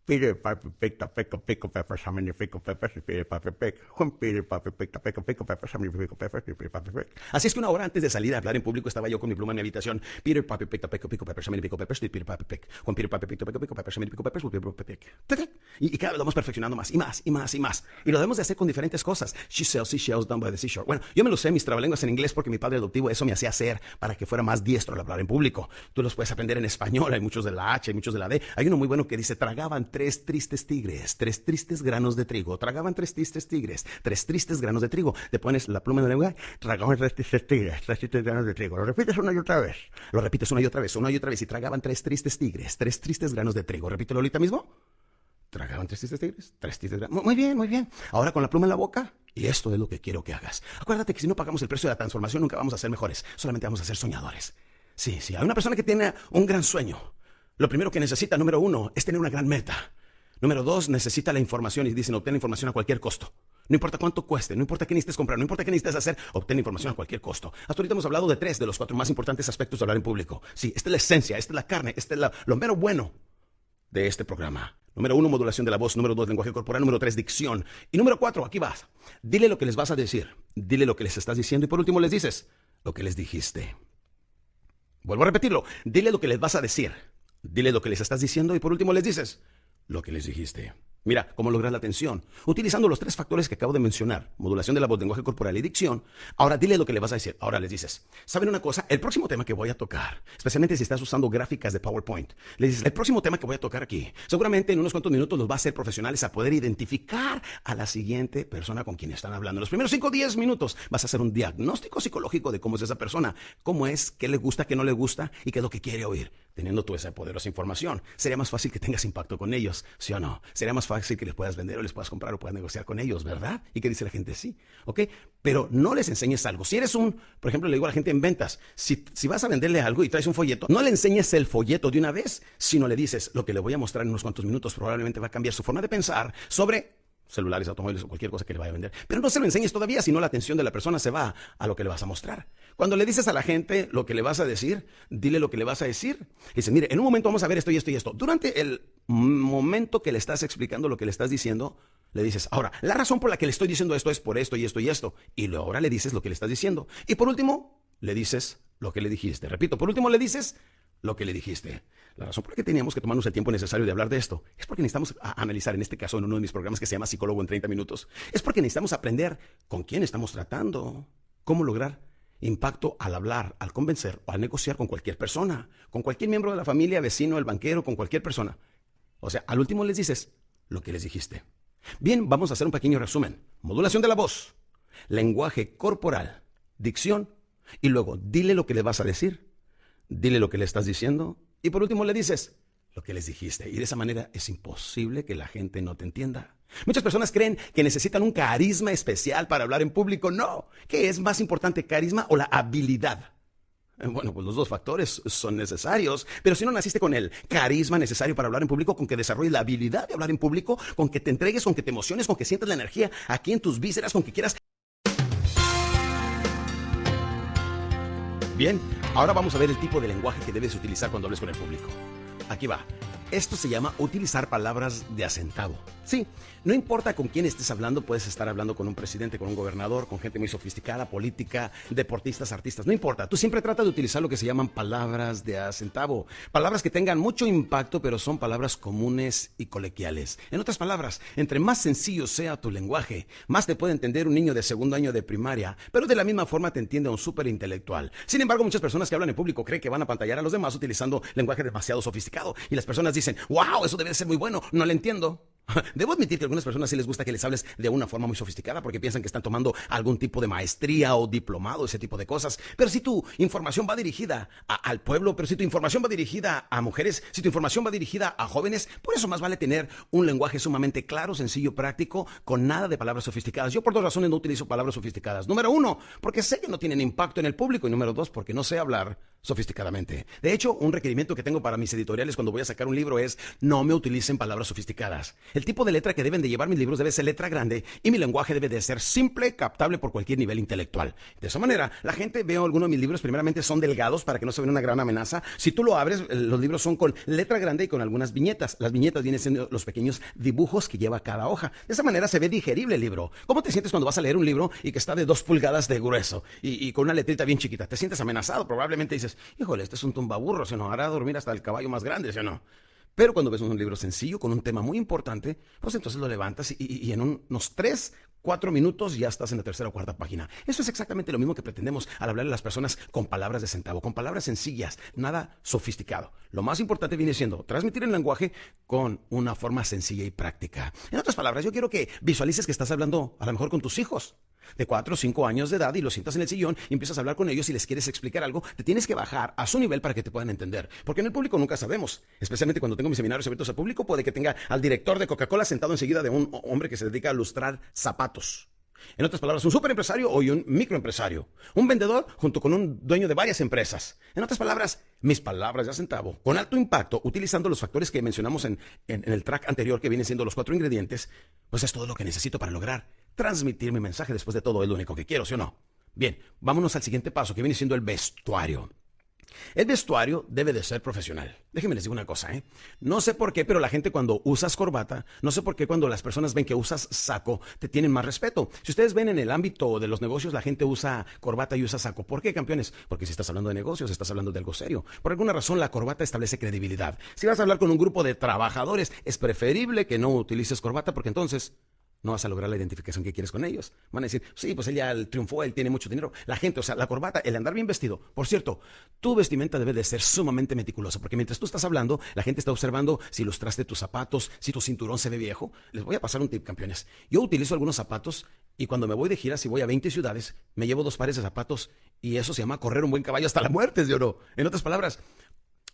Peter Piper picked a pickle peppers, how many pickle peppers? Peter Piper picked. When Peter Piper picked a pickle peppers, how many pickle peppers? Peter Piper picked. Así es que una hora antes de salir a hablar en público estaba yo con mi pluma en mi habitación. Peter Piper picked a pickle peppers, how many pickle peppers? Peter Piper picked. When Peter Piper picked a pickle peppers, how many pickle peppers? Peter Piper picked. Y cada vez lo vamos perfeccionando más y más y más y más. Y lo debemos de hacer con diferentes cosas. She sells seashells down by the seashore. Bueno, yo me lo sé mis trabalenguas en inglés porque mi padre adoptivo eso me hacía hacer para que fuera más diestro al hablar en público. Tú los puedes aprender en español, hay muchos de la H, hay muchos de la D. Hay uno muy bueno que dice, tragaban 3 tristes tigres, 3 tristes granos de trigo. Tragaban 3 tristes tigres, 3 tristes granos de trigo. Te pones la pluma en la lengua, tragaban 3 tristes tigres, 3 tristes granos de trigo. Lo repites una y otra vez. Lo repites una y otra vez, una y otra vez. Y tragaban 3 tristes tigres, 3 tristes granos de trigo. Repítelo ahorita mismo. Tragaban 3 tristes tigres, 3 tristes grandes. Muy bien, muy bien. Ahora con la pluma en la boca, y esto es lo que quiero que hagas. Acuérdate que si no pagamos el precio de la transformación, nunca vamos a ser mejores. Solamente vamos a ser soñadores. Sí, hay una persona que tiene un gran sueño. Lo primero que necesita, número 1, es tener una gran meta. Número 2, necesita la información y dicen obtener información a cualquier costo. No importa cuánto cueste, no importa qué necesites comprar, no importa qué necesites hacer, obtener información a cualquier costo. Hasta ahorita hemos hablado de 3 de los 4 más importantes aspectos de hablar en público. Sí, esta es la esencia, esta es la carne, esta es lo mero bueno de este programa. Número 1, modulación de la voz. Número 2, lenguaje corporal. Número 3, dicción. Y número 4, aquí vas. Dile lo que les vas a decir. Dile lo que les estás diciendo. Y por último les dices lo que les dijiste. Vuelvo a repetirlo. Dile lo que les vas a decir. Dile lo que les estás diciendo. Y por último les dices lo que les dijiste. Mira cómo lograr la atención. Utilizando los 3 factores que acabo de mencionar. Modulación de la voz, lenguaje corporal y dicción. Ahora dile lo que le vas a decir. Ahora les dices, ¿saben una cosa? El próximo tema que voy a tocar, especialmente si estás usando gráficas de PowerPoint, le dices, el próximo tema que voy a tocar aquí, seguramente en unos cuantos minutos los va a hacer profesionales a poder identificar a la siguiente persona con quien están hablando. En los primeros 5 o 10 minutos vas a hacer un diagnóstico psicológico de cómo es esa persona, cómo es, qué le gusta, qué no le gusta y qué es lo que quiere oír. Teniendo tú esa poderosa información, sería más fácil que tengas impacto con ellos, ¿sí o no? Sería más fácil que les puedas vender o les puedas comprar o puedas negociar con ellos, ¿verdad? ¿Y qué dice la gente? Sí, ¿ok? Pero no les enseñes algo. Si eres por ejemplo, le digo a la gente en ventas, si vas a venderle algo y traes un folleto, no le enseñes el folleto de una vez, sino le dices, lo que le voy a mostrar en unos cuantos minutos probablemente va a cambiar su forma de pensar sobre celulares, automóviles o cualquier cosa que le vaya a vender. Pero no se lo enseñes todavía, sino la atención de la persona se va a lo que le vas a mostrar. Cuando le dices a la gente lo que le vas a decir, dile lo que le vas a decir. Dice, mire, en un momento vamos a ver esto y esto y esto. Durante el momento que le estás explicando lo que le estás diciendo, le dices, ahora, la razón por la que le estoy diciendo esto es por esto y esto y esto. Y luego ahora le dices lo que le estás diciendo. Y por último, le dices lo que le dijiste. Repito, por último le dices lo que le dijiste. La razón por la que teníamos que tomarnos el tiempo necesario de hablar de esto es porque necesitamos analizar, en este caso en uno de mis programas que se llama Psicólogo en 30 minutos, es porque necesitamos aprender con quién estamos tratando, cómo lograr impacto al hablar, al convencer o al negociar con cualquier persona, con cualquier miembro de la familia, vecino, el banquero, con cualquier persona. O sea, al último les dices lo que les dijiste. Bien, vamos a hacer un pequeño resumen. Modulación de la voz, lenguaje corporal, dicción y luego dile lo que le vas a decir, dile lo que le estás diciendo y por último le dices lo que les dijiste. Y de esa manera es imposible que la gente no te entienda. Muchas personas creen que necesitan un carisma especial para hablar en público. No, ¿qué es más importante, carisma o la habilidad? Bueno, pues los 2 factores son necesarios, pero si no naciste con el carisma necesario para hablar en público, con que desarrolles la habilidad de hablar en público, con que te entregues, con que te emociones, con que sientas la energía aquí en tus vísceras, con que quieras. Bien, ahora vamos a ver el tipo de lenguaje que debes utilizar cuando hables con el público. Aquí va. Esto se llama utilizar palabras de a centavo. Sí, no importa con quién estés hablando, puedes estar hablando con un presidente, con un gobernador, con gente muy sofisticada, política, deportistas, artistas, no importa. Tú siempre trata de utilizar lo que se llaman palabras de a centavo. Palabras que tengan mucho impacto, pero son palabras comunes y coloquiales. En otras palabras, entre más sencillo sea tu lenguaje, más te puede entender un niño de 2º año de primaria, pero de la misma forma te entiende un súper intelectual. Sin embargo, muchas personas que hablan en público creen que van a apantallar a los demás utilizando lenguaje demasiado sofisticado. Y las personas dicen, wow, eso debe ser muy bueno, no lo entiendo. Debo admitir que a algunas personas sí les gusta que les hables de una forma muy sofisticada porque piensan que están tomando algún tipo de maestría o diplomado, ese tipo de cosas. Pero si tu información va dirigida al pueblo, pero si tu información va dirigida a mujeres, si tu información va dirigida a jóvenes, por eso más vale tener un lenguaje sumamente claro, sencillo, práctico, con nada de palabras sofisticadas. Yo por 2 razones no utilizo palabras sofisticadas. Número 1, porque sé que no tienen impacto en el público. Y número 2, porque no sé hablar sofisticadamente. De hecho, un requerimiento que tengo para mis editoriales cuando voy a sacar un libro es no me utilicen palabras sofisticadas. El tipo de letra que deben de llevar mis libros debe ser letra grande y mi lenguaje debe de ser simple, captable por cualquier nivel intelectual. De esa manera, la gente ve algunos de mis libros, primeramente son delgados para que no se vea una gran amenaza. Si tú lo abres, los libros son con letra grande y con algunas viñetas. Las viñetas vienen siendo los pequeños dibujos que lleva cada hoja. De esa manera se ve digerible el libro. ¿Cómo te sientes cuando vas a leer un libro y que está de 2 pulgadas de grueso y con una letrita bien chiquita? Te sientes amenazado, probablemente dices, híjole, este es un tumbaburro, se nos hará dormir hasta el caballo más grande, ¿sí o no? Pero cuando ves un libro sencillo con un tema muy importante, pues entonces lo levantas y en unos 3, 4 minutos ya estás en la 3ª o 4ª página. Eso es exactamente lo mismo que pretendemos al hablarle a las personas con palabras de centavo, con palabras sencillas, nada sofisticado. Lo más importante viene siendo transmitir el lenguaje con una forma sencilla y práctica. En otras palabras, yo quiero que visualices que estás hablando a lo mejor con tus hijos. de 4 o 5 años de edad y los sientas en el sillón y empiezas a hablar con ellos y les quieres explicar algo, te tienes que bajar a su nivel para que te puedan entender. Porque en el público nunca sabemos, especialmente cuando tengo mis seminarios abiertos al público, puede que tenga al director de Coca-Cola sentado enseguida de un hombre que se dedica a lustrar zapatos. En otras palabras, un superempresario o un microempresario. Un vendedor junto con un dueño de varias empresas. En otras palabras, mis palabras de a centavo, con alto impacto, utilizando los factores que mencionamos en el track anterior, que vienen siendo los 4 ingredientes, pues es todo lo que necesito para lograr transmitir mi mensaje. Después de todo, es lo único que quiero, ¿sí o no? Bien, vámonos al siguiente paso, que viene siendo el vestuario. El vestuario debe de ser profesional. Déjenme les digo una cosa, No sé por qué, pero la gente cuando usas corbata, no sé por qué cuando las personas ven que usas saco, te tienen más respeto. Si ustedes ven en el ámbito de los negocios, la gente usa corbata y usa saco. ¿Por qué, campeones? Porque si estás hablando de negocios, estás hablando de algo serio. Por alguna razón, la corbata establece credibilidad. Si vas a hablar con un grupo de trabajadores, es preferible que no utilices corbata porque entonces no vas a lograr la identificación que quieres con ellos. Van a decir, sí, pues él ya triunfó, él tiene mucho dinero. La gente, o sea, la corbata, el andar bien vestido. Por cierto, tu vestimenta debe de ser sumamente meticulosa, porque mientras tú estás hablando, la gente está observando si lustraste tus zapatos, si tu cinturón se ve viejo. Les voy a pasar un tip, campeones. Yo utilizo algunos zapatos y cuando me voy de gira, si voy a 20 ciudades, me llevo 2 pares de zapatos y eso se llama correr un buen caballo hasta la muerte, ¿sí o no? En otras palabras,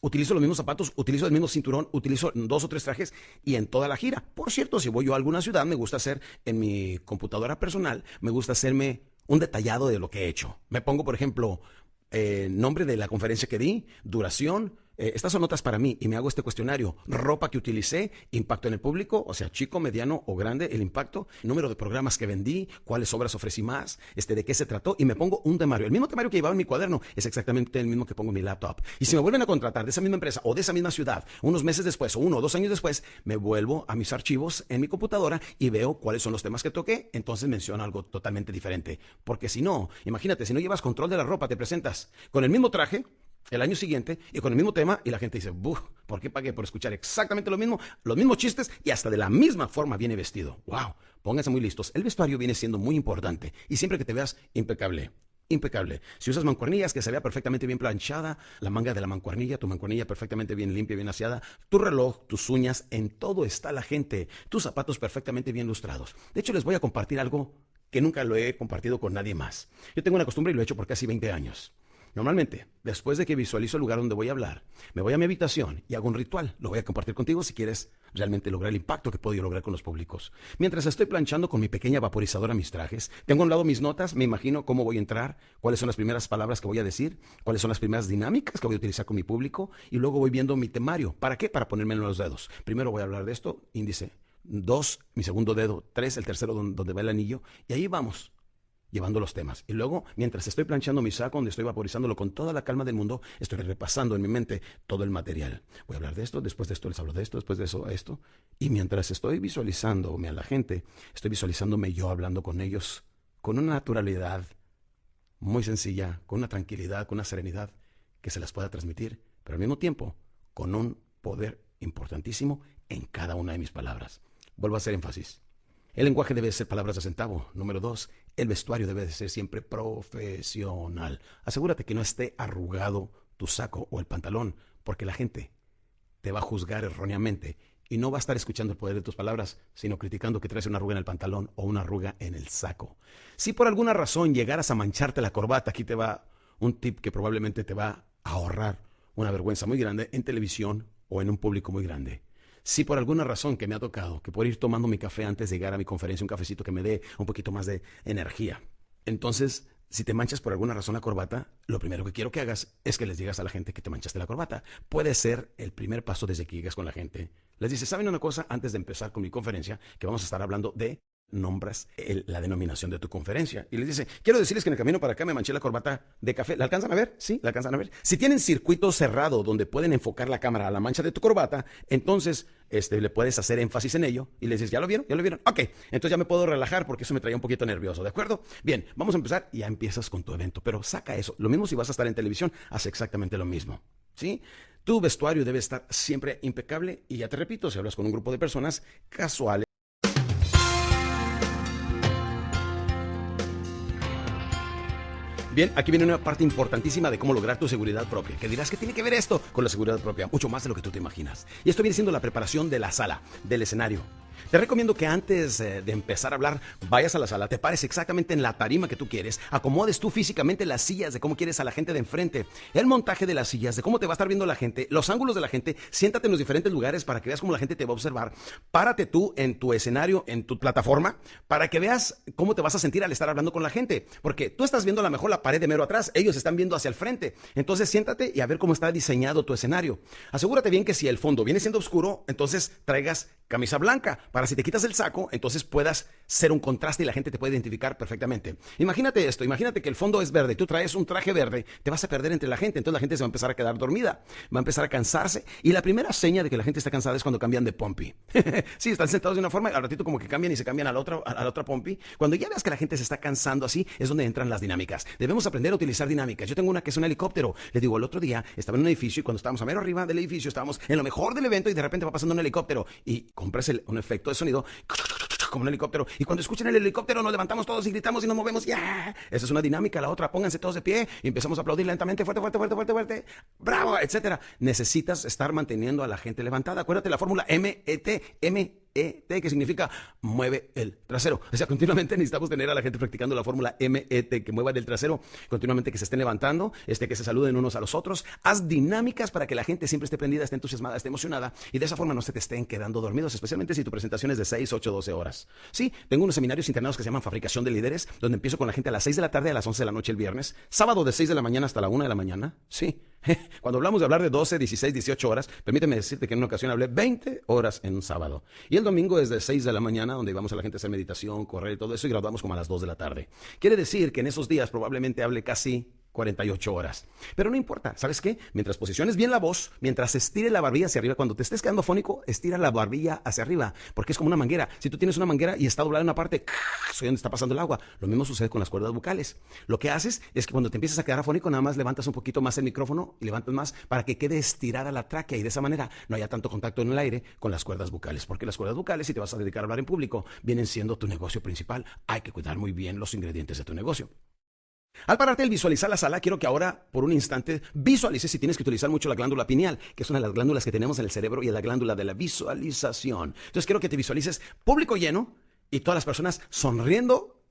utilizo los mismos zapatos, utilizo el mismo cinturón, utilizo 2 o 3 trajes y en toda la gira. Por cierto, si voy yo a alguna ciudad, me gusta hacer en mi computadora personal, me gusta hacerme un detallado de lo que he hecho. Me pongo, por ejemplo, nombre de la conferencia que di, duración. Estas son notas para mí y me hago este cuestionario. Ropa que utilicé, impacto en el público, o sea, chico, mediano o grande, el impacto, número de programas que vendí, cuáles obras ofrecí más, de qué se trató y me pongo un temario. El mismo temario que llevaba en mi cuaderno es exactamente el mismo que pongo en mi laptop. Y si me vuelven a contratar de esa misma empresa o de esa misma ciudad, unos meses después o 1 o 2 años después, me vuelvo a mis archivos en mi computadora y veo cuáles son los temas que toqué, entonces menciono algo totalmente diferente. Porque si no, imagínate, si no llevas control de la ropa, te presentas con el mismo traje el año siguiente y con el mismo tema y la gente dice, ¡buf! ¿Por qué pagué por escuchar exactamente lo mismo, los mismos chistes y hasta de la misma forma viene vestido? ¡Wow! Pónganse muy listos. El vestuario viene siendo muy importante y siempre que te veas impecable. Impecable. Si usas mancuernillas, que se vea perfectamente bien planchada, la manga de la mancuernilla, tu mancuernilla perfectamente bien limpia, bien aseada, tu reloj, tus uñas, en todo está la gente, tus zapatos perfectamente bien lustrados. De hecho, les voy a compartir algo que nunca lo he compartido con nadie más. Yo tengo una costumbre y lo he hecho por casi 20 años. Normalmente, después de que visualizo el lugar donde voy a hablar, me voy a mi habitación y hago un ritual. Lo voy a compartir contigo si quieres realmente lograr el impacto que puedo yo lograr con los públicos. Mientras estoy planchando con mi pequeña vaporizadora mis trajes, tengo a un lado mis notas, me imagino cómo voy a entrar, cuáles son las primeras palabras que voy a decir, cuáles son las primeras dinámicas que voy a utilizar con mi público y luego voy viendo mi temario. ¿Para qué? Para ponerme en los dedos. Primero voy a hablar de esto, índice 2, mi segundo dedo, 3, el tercero donde va el anillo y ahí vamos llevando los temas. Y luego, mientras estoy planchando mi saco, donde estoy vaporizándolo con toda la calma del mundo, estoy repasando en mi mente todo el material. Voy a hablar de esto, después de esto les hablo de esto, después de eso, esto. Y mientras estoy visualizándome a la gente, estoy visualizándome yo hablando con ellos con una naturalidad muy sencilla, con una tranquilidad, con una serenidad que se las pueda transmitir, pero al mismo tiempo con un poder importantísimo en cada una de mis palabras. Vuelvo a hacer énfasis. El lenguaje debe ser palabras de centavo. Número 2, el vestuario debe de ser siempre profesional. Asegúrate que no esté arrugado tu saco o el pantalón, porque la gente te va a juzgar erróneamente y no va a estar escuchando el poder de tus palabras, sino criticando que traes una arruga en el pantalón o una arruga en el saco. Si por alguna razón llegaras a mancharte la corbata, aquí te va un tip que probablemente te va a ahorrar una vergüenza muy grande en televisión o en un público muy grande. Si por alguna razón que me ha tocado, que por ir tomando mi café antes de llegar a mi conferencia, un cafecito que me dé un poquito más de energía, entonces, si te manchas por alguna razón la corbata, lo primero que quiero que hagas es que les digas a la gente que te manchaste la corbata. Puede ser el primer paso desde que llegas con la gente. Les dices, ¿saben una cosa? Antes de empezar con mi conferencia, que vamos a estar hablando de nombras la denominación de tu conferencia. Y les dice, quiero decirles que en el camino para acá me manché la corbata de café. ¿La alcanzan a ver? Sí, la alcanzan a ver. Si tienen circuito cerrado donde pueden enfocar la cámara a la mancha de tu corbata, entonces le puedes hacer énfasis en ello y les dices, ¿ya lo vieron? ¿Ya lo vieron? Ok, entonces ya me puedo relajar porque eso me traía un poquito nervioso, ¿de acuerdo? Bien, vamos a empezar y ya empiezas con tu evento, pero saca eso. Lo mismo si vas a estar en televisión, haz exactamente lo mismo, ¿sí? Tu vestuario debe estar siempre impecable y ya te repito, si hablas con un grupo de personas casuales, bien, aquí viene una parte importantísima de cómo lograr tu seguridad propia. Que dirás, ¿qué tiene que ver esto con la seguridad propia? Mucho más de lo que tú te imaginas. Y esto viene siendo la preparación de la sala, del escenario. Te recomiendo que antes de empezar a hablar, vayas a la sala, te pares exactamente en la tarima que tú quieres, acomodes tú físicamente las sillas de cómo quieres a la gente de enfrente, el montaje de las sillas, de cómo te va a estar viendo la gente, los ángulos de la gente, siéntate en los diferentes lugares para que veas cómo la gente te va a observar, párate tú en tu escenario, en tu plataforma, para que veas cómo te vas a sentir al estar hablando con la gente, porque tú estás viendo a lo mejor la pared de mero atrás, ellos están viendo hacia el frente, entonces siéntate y a ver cómo está diseñado tu escenario. Asegúrate bien que si el fondo viene siendo oscuro, entonces traigas camisa blanca, para si te quitas el saco, entonces puedas ser un contraste y la gente te puede identificar perfectamente. Imagínate esto, imagínate que el fondo es verde, tú traes un traje verde, te vas a perder entre la gente, entonces la gente se va a empezar a quedar dormida, va a empezar a cansarse, y la primera seña de que la gente está cansada es cuando cambian de pompi. Sí, están sentados de una forma, al ratito como que cambian y se cambian a la otra pompi. Cuando ya veas que la gente se está cansando así, es donde entran las dinámicas. Debemos aprender a utilizar dinámicas. Yo tengo una que es un helicóptero. Le digo, el otro día estaba en un edificio y cuando estábamos a mero arriba del edificio, estábamos en lo mejor del evento y de repente va pasando un helicóptero y compras un efecto de sonido como un helicóptero, y cuando escuchen el helicóptero nos levantamos todos y gritamos y nos movemos. ¡Ya! Esa es una dinámica. La otra, pónganse todos de pie y empezamos a aplaudir lentamente, fuerte, fuerte, fuerte, fuerte, fuerte, bravo, etcétera. Necesitas estar manteniendo a la gente levantada. Acuérdate la fórmula MET, que significa mueve el trasero. O sea, continuamente necesitamos tener a la gente practicando la fórmula MET, que muevan el trasero, continuamente que se estén levantando, que se saluden unos a los otros. Haz dinámicas para que la gente siempre esté prendida, esté entusiasmada, esté emocionada, y de esa forma no se te estén quedando dormidos, especialmente si tu presentación es de 6, 8, 12 horas. Sí, tengo unos seminarios internados que se llaman Fabricación de Líderes, donde empiezo con la gente a las 6 de la tarde a las 11 de la noche el viernes, sábado de 6 de la mañana hasta la 1 de la mañana. Sí, cuando hablamos de hablar de 12, 16, 18 horas, permíteme decirte que en una ocasión hablé 20 horas en un sábado. Y el domingo es de 6 de la mañana, donde íbamos a la gente a hacer meditación, correr y todo eso, y graduamos como a las 2 de la tarde. Quiere decir que en esos días probablemente hable casi 48 horas. Pero no importa, ¿sabes qué? Mientras posiciones bien la voz, mientras estire la barbilla hacia arriba, cuando te estés quedando fónico, estira la barbilla hacia arriba, porque es como una manguera. Si tú tienes una manguera y está doblada en una parte, soy donde está pasando el agua. Lo mismo sucede con las cuerdas vocales. Lo que haces es que cuando te empiezas a quedar afónico, nada más levantas un poquito más el micrófono y levantas más para que quede estirada la tráquea, y de esa manera no haya tanto contacto en el aire con las cuerdas vocales, porque las cuerdas vocales, si te vas a dedicar a hablar en público, vienen siendo tu negocio principal. Hay que cuidar muy bien los ingredientes de tu negocio. Al pararte al visualizar la sala, quiero que ahora, por un instante, visualices si tienes que utilizar mucho la glándula pineal, que es una de las glándulas que tenemos en el cerebro y es la glándula de la visualización. Entonces quiero que te visualices público lleno y todas las personas sonriendo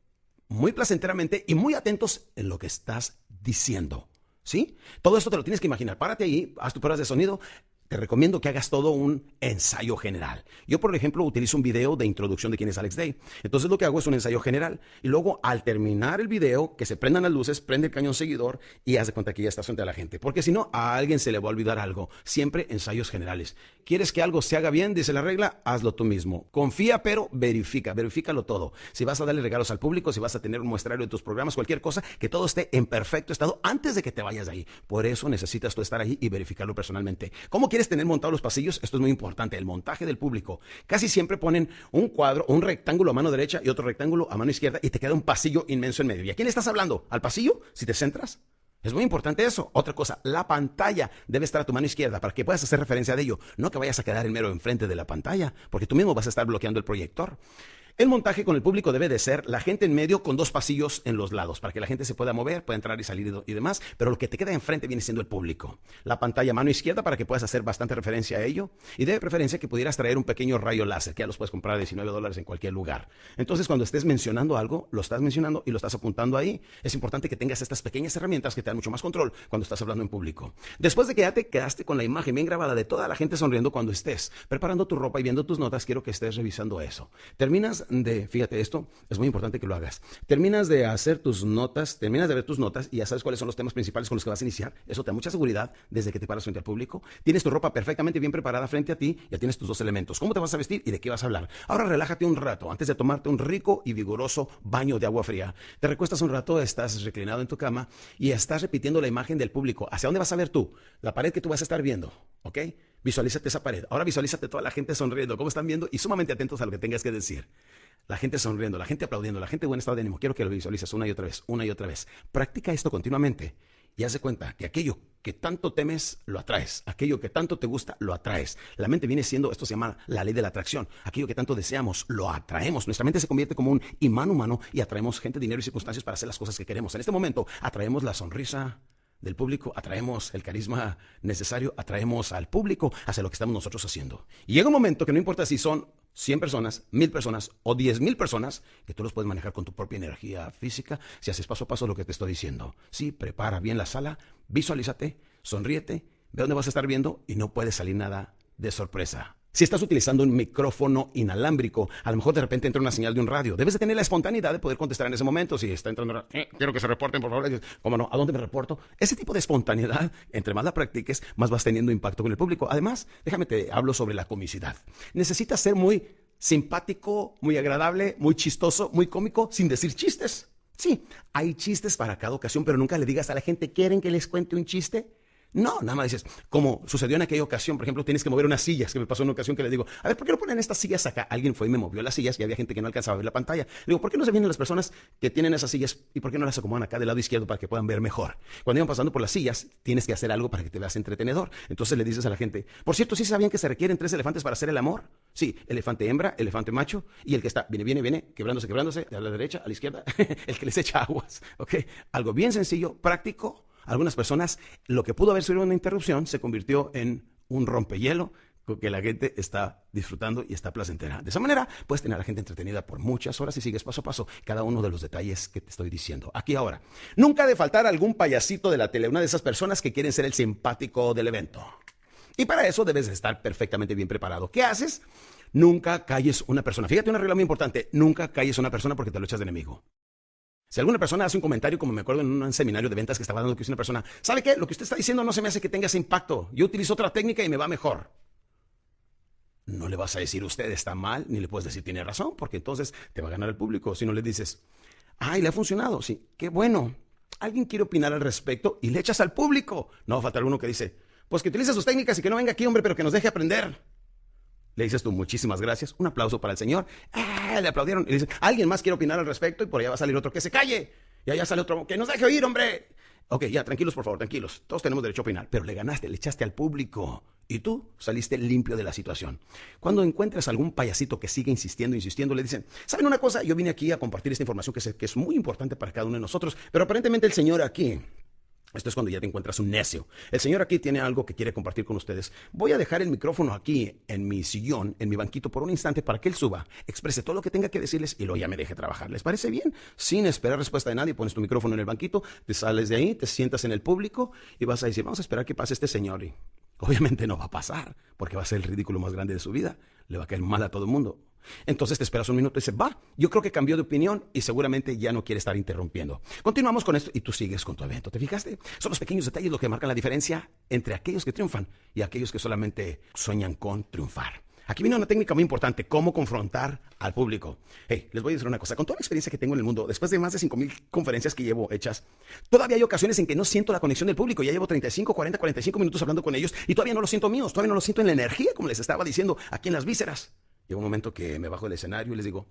muy placenteramente y muy atentos en lo que estás diciendo. ¿Sí? Todo esto te lo tienes que imaginar. Párate ahí, haz tus pruebas de sonido. Te recomiendo que hagas todo un ensayo general. Yo, por ejemplo, utilizo un video de introducción de quién es Alex Day. Entonces lo que hago es un ensayo general. Y luego, al terminar el video, que se prendan las luces, prende el cañón seguidor y haz de cuenta que ya estás frente a la gente. Porque si no, a alguien se le va a olvidar algo. Siempre ensayos generales. ¿Quieres que algo se haga bien? Dice la regla, hazlo tú mismo. Confía, pero verifica. Verifícalo todo. Si vas a darle regalos al público, si vas a tener un muestrario de tus programas, cualquier cosa, que todo esté en perfecto estado antes de que te vayas de ahí. Por eso necesitas tú estar ahí y verificarlo personalmente. ¿Cómo quieres tener montados los pasillos? Esto es muy importante, el montaje del público. Casi siempre ponen un cuadro, un rectángulo a mano derecha y otro rectángulo a mano izquierda y te queda un pasillo inmenso en medio. ¿Y a quién le estás hablando? ¿Al pasillo? Si te centras. Es muy importante eso. Otra cosa, la pantalla debe estar a tu mano izquierda para que puedas hacer referencia de ello. No que vayas a quedar en mero enfrente de la pantalla, porque tú mismo vas a estar bloqueando el proyector. El montaje con el público debe de ser la gente en medio con dos pasillos en los lados, para que la gente se pueda mover, pueda entrar y salir y demás, pero lo que te queda enfrente viene siendo el público. La pantalla a mano izquierda para que puedas hacer bastante referencia a ello, y de preferencia que pudieras traer un pequeño rayo láser, que ya los puedes comprar a $19 en cualquier lugar. Entonces, cuando estés mencionando algo, lo estás mencionando y lo estás apuntando ahí. Es importante que tengas estas pequeñas herramientas que te dan mucho más control cuando estás hablando en público. Después de que ya te quedaste con la imagen bien grabada de toda la gente sonriendo cuando estés preparando tu ropa y viendo tus notas, quiero que estés revisando eso. Terminas de, fíjate, esto es muy importante que lo hagas. Terminas de hacer tus notas, terminas de ver tus notas y ya sabes cuáles son los temas principales con los que vas a iniciar. Eso te da mucha seguridad desde que te paras frente al público. Tienes tu ropa perfectamente bien preparada frente a ti, ya tienes tus dos elementos. ¿Cómo te vas a vestir y de qué vas a hablar? Ahora relájate un rato antes de tomarte un rico y vigoroso baño de agua fría. Te recuestas un rato, estás reclinado en tu cama y estás repitiendo la imagen del público. ¿Hacia dónde vas a ver tú? La pared que tú vas a estar viendo, ¿ok? Visualízate esa pared. Ahora visualízate toda la gente sonriendo, cómo están viendo y sumamente atentos a lo que tengas que decir. La gente sonriendo, la gente aplaudiendo, la gente de buen estado de ánimo. Quiero que lo visualices una y otra vez, una y otra vez. Practica esto continuamente y haz de cuenta que aquello que tanto temes, lo atraes. Aquello que tanto te gusta, lo atraes. La mente viene siendo, esto se llama la ley de la atracción. Aquello que tanto deseamos, lo atraemos. Nuestra mente se convierte como un imán humano y atraemos gente, dinero y circunstancias para hacer las cosas que queremos. En este momento, atraemos la sonrisa del público, atraemos el carisma necesario, atraemos al público hacia lo que estamos nosotros haciendo. Y llega un momento que no importa si son 100 personas, 1000 personas o 10,000 personas que tú los puedes manejar con tu propia energía física si haces paso a paso lo que te estoy diciendo. Sí, prepara bien la sala, visualízate, sonríete, ve dónde vas a estar viendo y no puede salir nada de sorpresa. Si estás utilizando un micrófono inalámbrico, a lo mejor de repente entra una señal de un radio. Debes de tener la espontaneidad de poder contestar en ese momento. Si está entrando, quiero que se reporten, por favor. ¿Cómo no? ¿A dónde me reporto? Ese tipo de espontaneidad, entre más la practiques, más vas teniendo impacto con el público. Además, déjame te hablo sobre la comicidad. Necesitas ser muy simpático, muy agradable, muy chistoso, muy cómico, sin decir chistes. Sí, hay chistes para cada ocasión, pero nunca le digas a la gente, ¿quieren que les cuente un chiste? No, nada más dices, como sucedió en aquella ocasión, por ejemplo, tienes que mover unas sillas, que me pasó en una ocasión que le digo, a ver, ¿por qué no ponen estas sillas acá? Alguien fue y me movió las sillas y había gente que no alcanzaba a ver la pantalla. Le digo, ¿por qué no se vienen las personas que tienen esas sillas y por qué no las acomodan acá del lado izquierdo para que puedan ver mejor? Cuando iban pasando por las sillas, tienes que hacer algo para que te veas entretenedor. Entonces le dices a la gente, por cierto, ¿sí sabían que se requieren 3 elefantes para hacer el amor? Sí, elefante hembra, elefante macho y el que está, viene, quebrándose, de la derecha a la izquierda, el que les echa aguas, ¿ok? Algo bien sencillo, práctico. Algunas personas, lo que pudo haber sido una interrupción, se convirtió en un rompehielo que la gente está disfrutando y está placentera. De esa manera, puedes tener a la gente entretenida por muchas horas y sigues paso a paso cada uno de los detalles que te estoy diciendo. Aquí ahora, nunca ha de faltar algún payasito de la tele, una de esas personas que quieren ser el simpático del evento. Y para eso debes estar perfectamente bien preparado. ¿Qué haces? Nunca calles una persona. Fíjate, una regla muy importante, nunca calles una persona porque te lo echas de enemigo. Si alguna persona hace un comentario, como me acuerdo en un seminario de ventas que estaba dando, que hizo una persona, ¿sabe qué? Lo que usted está diciendo no se me hace que tenga ese impacto. Yo utilizo otra técnica y me va mejor. No le vas a decir usted está mal, ni le puedes decir tiene razón, porque entonces te va a ganar el público. Si no le dices, ay, le ha funcionado, sí, qué bueno. Alguien quiere opinar al respecto y le echas al público. No va a faltar uno que dice, pues que utilice sus técnicas y que no venga aquí, hombre, pero que nos deje aprender. Le dices tú, muchísimas gracias, un aplauso para el señor. Le aplaudieron. Y le dicen, alguien más quiere opinar al respecto y por allá va a salir otro que se calle. Y allá sale otro, que nos deje oír, hombre. Ok, ya, tranquilos, por favor, tranquilos. Todos tenemos derecho a opinar, pero le ganaste, le echaste al público. Y tú saliste limpio de la situación. Cuando encuentres algún payasito que sigue insistiendo, le dicen, ¿saben una cosa? Yo vine aquí a compartir esta información que es muy importante para cada uno de nosotros, pero aparentemente el señor aquí... Esto es cuando ya te encuentras un necio. El señor aquí tiene algo que quiere compartir con ustedes. Voy a dejar el micrófono aquí en mi sillón, en mi banquito, por un instante para que él suba, exprese todo lo que tenga que decirles y luego ya me deje trabajar. ¿Les parece bien? Sin esperar respuesta de nadie, pones tu micrófono en el banquito, te sales de ahí, te sientas en el público y vas a decir, vamos a esperar que pase este señor. Y obviamente no va a pasar, porque va a ser el ridículo más grande de su vida. Le va a caer mal a todo el mundo. Entonces te esperas un minuto y dices, yo creo que cambió de opinión y seguramente ya no quiere estar interrumpiendo. Continuamos con esto y tú sigues con tu evento. ¿Te fijaste? Son los pequeños detalles los que marcan la diferencia entre aquellos que triunfan y aquellos que solamente sueñan con triunfar. Aquí viene una técnica muy importante, cómo confrontar al público. Hey, les voy a decir una cosa, con toda la experiencia que tengo en el mundo, después de más de 5,000 conferencias que llevo hechas, todavía hay ocasiones en que no siento la conexión del público. Ya llevo 35, 40, 45 minutos hablando con ellos y todavía no lo siento míos, todavía no lo siento en la energía, como les estaba diciendo, aquí en las vísceras. Llega un momento que me bajo del escenario y les digo,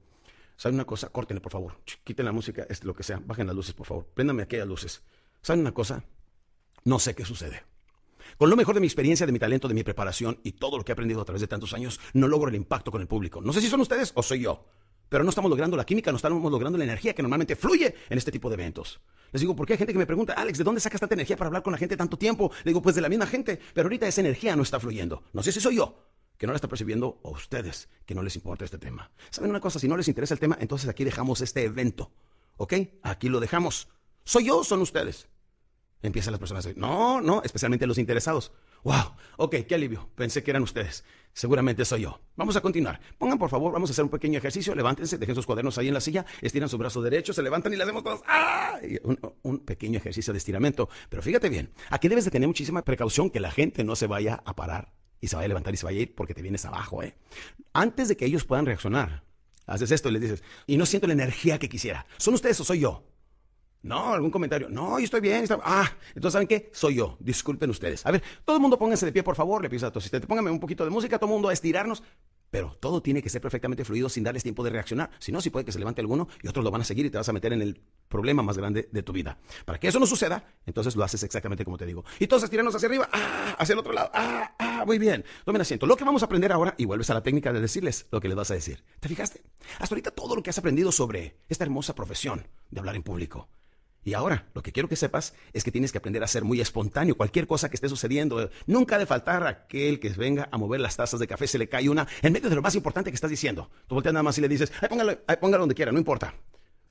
¿saben una cosa? Córtenle, por favor. Quiten la música, lo que sea. Bajen las luces, por favor. Préndanme aquellas luces. ¿Saben una cosa? No sé qué sucede. Con lo mejor de mi experiencia, de mi talento, de mi preparación y todo lo que he aprendido a través de tantos años, no logro el impacto con el público. No sé si son ustedes o soy yo, pero no estamos logrando la química, no estamos logrando la energía que normalmente fluye en este tipo de eventos. Les digo, ¿por qué hay gente que me pregunta, Alex, ¿de dónde sacas tanta energía para hablar con la gente tanto tiempo? Le digo, pues de la misma gente, pero ahorita esa energía no está fluyendo. No sé si soy yo, que no la está percibiendo, o ustedes, que no les importa este tema. ¿Saben una cosa? Si no les interesa el tema, entonces aquí dejamos este evento, ¿ok? Aquí lo dejamos. ¿Soy yo o son ustedes? Empiezan las personas a decir, no, especialmente los interesados. ¡Wow! Ok, qué alivio. Pensé que eran ustedes. Seguramente soy yo. Vamos a continuar. Pongan, por favor, vamos a hacer un pequeño ejercicio. Levántense, dejen sus cuadernos ahí en la silla, estiran su brazo derecho, se levantan y le hacemos todos. ¡Ah! Un pequeño ejercicio de estiramiento. Pero fíjate bien, aquí debes de tener muchísima precaución que la gente no se vaya a parar y se vaya a levantar y se vaya a ir porque te vienes abajo, ¿eh? Antes de que ellos puedan reaccionar, haces esto y les dices, y no siento la energía que quisiera. ¿Son ustedes o soy yo? No, algún comentario. No, yo estoy bien. Entonces, ¿saben qué? Soy yo. Disculpen ustedes. A ver, todo el mundo pónganse de pie, por favor. Le pido a tu asistente, póngame un poquito de música, todo el mundo a estirarnos. Pero todo tiene que ser perfectamente fluido sin darles tiempo de reaccionar. Si no, sí puede que se levante alguno y otros lo van a seguir y te vas a meter en el problema más grande de tu vida. Para que eso no suceda, entonces lo haces exactamente como te digo. Y todos estirarnos hacia arriba, hacia el otro lado. Muy bien. Tomen asiento. Lo que vamos a aprender ahora, y vuelves a la técnica de decirles lo que les vas a decir. ¿Te fijaste? Hasta ahorita todo lo que has aprendido sobre esta hermosa profesión de hablar en público. Y ahora, lo que quiero que sepas es que tienes que aprender a ser muy espontáneo. Cualquier cosa que esté sucediendo, nunca ha de faltar aquel que venga a mover las tazas de café, se le cae una en medio de lo más importante que estás diciendo. Tú volteas nada más y le dices, póngalo donde quiera, no importa.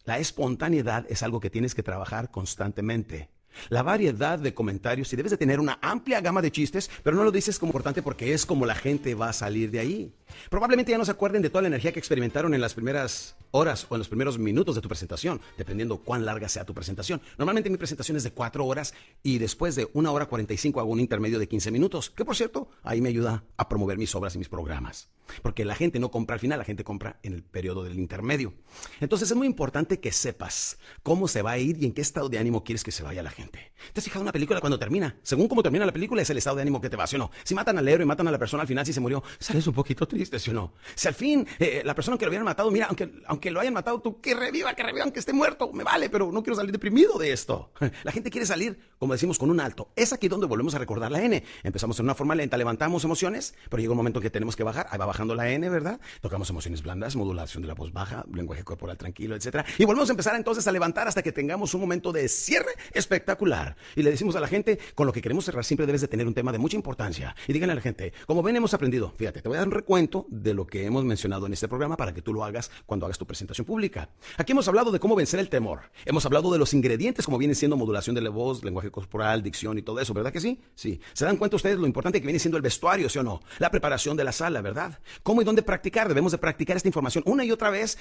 La espontaneidad es algo que tienes que trabajar constantemente. La variedad de comentarios, y debes de tener una amplia gama de chistes, pero no lo dices como importante porque es como la gente va a salir de ahí. Probablemente ya no se acuerden de toda la energía que experimentaron en las primeras horas o en los primeros minutos de tu presentación, dependiendo cuán larga sea tu presentación. Normalmente mi presentación es de 4 horas y después de 1 hora 45 hago un intermedio de 15 minutos, que por cierto, ahí me ayuda a promover mis obras y mis programas. Porque la gente no compra al final, la gente compra en el periodo del intermedio. Entonces es muy importante que sepas cómo se va a ir y en qué estado de ánimo quieres que se vaya la gente. ¿Te has fijado una película cuando termina? Según cómo termina la película es el estado de ánimo que te va, ¿sí o no? Si matan al héroe y matan a la persona al final, si se murió, sales un poquito triste, ¿sí o no? Si al fin la persona que lo hubieran matado, mira, aunque lo hayan matado, tú que reviva, aunque esté muerto, me vale, pero no quiero salir deprimido de esto. La gente quiere salir, como decimos, con un alto. Es aquí donde volvemos a recordar la N. Empezamos en una forma lenta, levantamos emociones, pero llega un momento que tenemos que bajar. Ahí va bajando la N, ¿verdad? Tocamos emociones blandas, modulación de la voz baja, lenguaje corporal tranquilo, etcétera. Y volvemos a empezar entonces a levantar hasta que tengamos un momento de cierre espectacular. Y le decimos a la gente, con lo que queremos cerrar siempre debes de tener un tema de mucha importancia. Y díganle a la gente, como ven hemos aprendido, fíjate, te voy a dar un recuento de lo que hemos mencionado en este programa para que tú lo hagas cuando hagas tu presentación pública. Aquí hemos hablado de cómo vencer el temor. Hemos hablado de los ingredientes como viene siendo modulación de la voz, lenguaje corporal, dicción y todo eso, ¿verdad que sí? Sí. ¿Se dan cuenta ustedes lo importante que viene siendo el vestuario, sí o no? La preparación de la sala, ¿verdad? ¿Cómo y dónde practicar? Debemos de practicar esta información una y otra vez,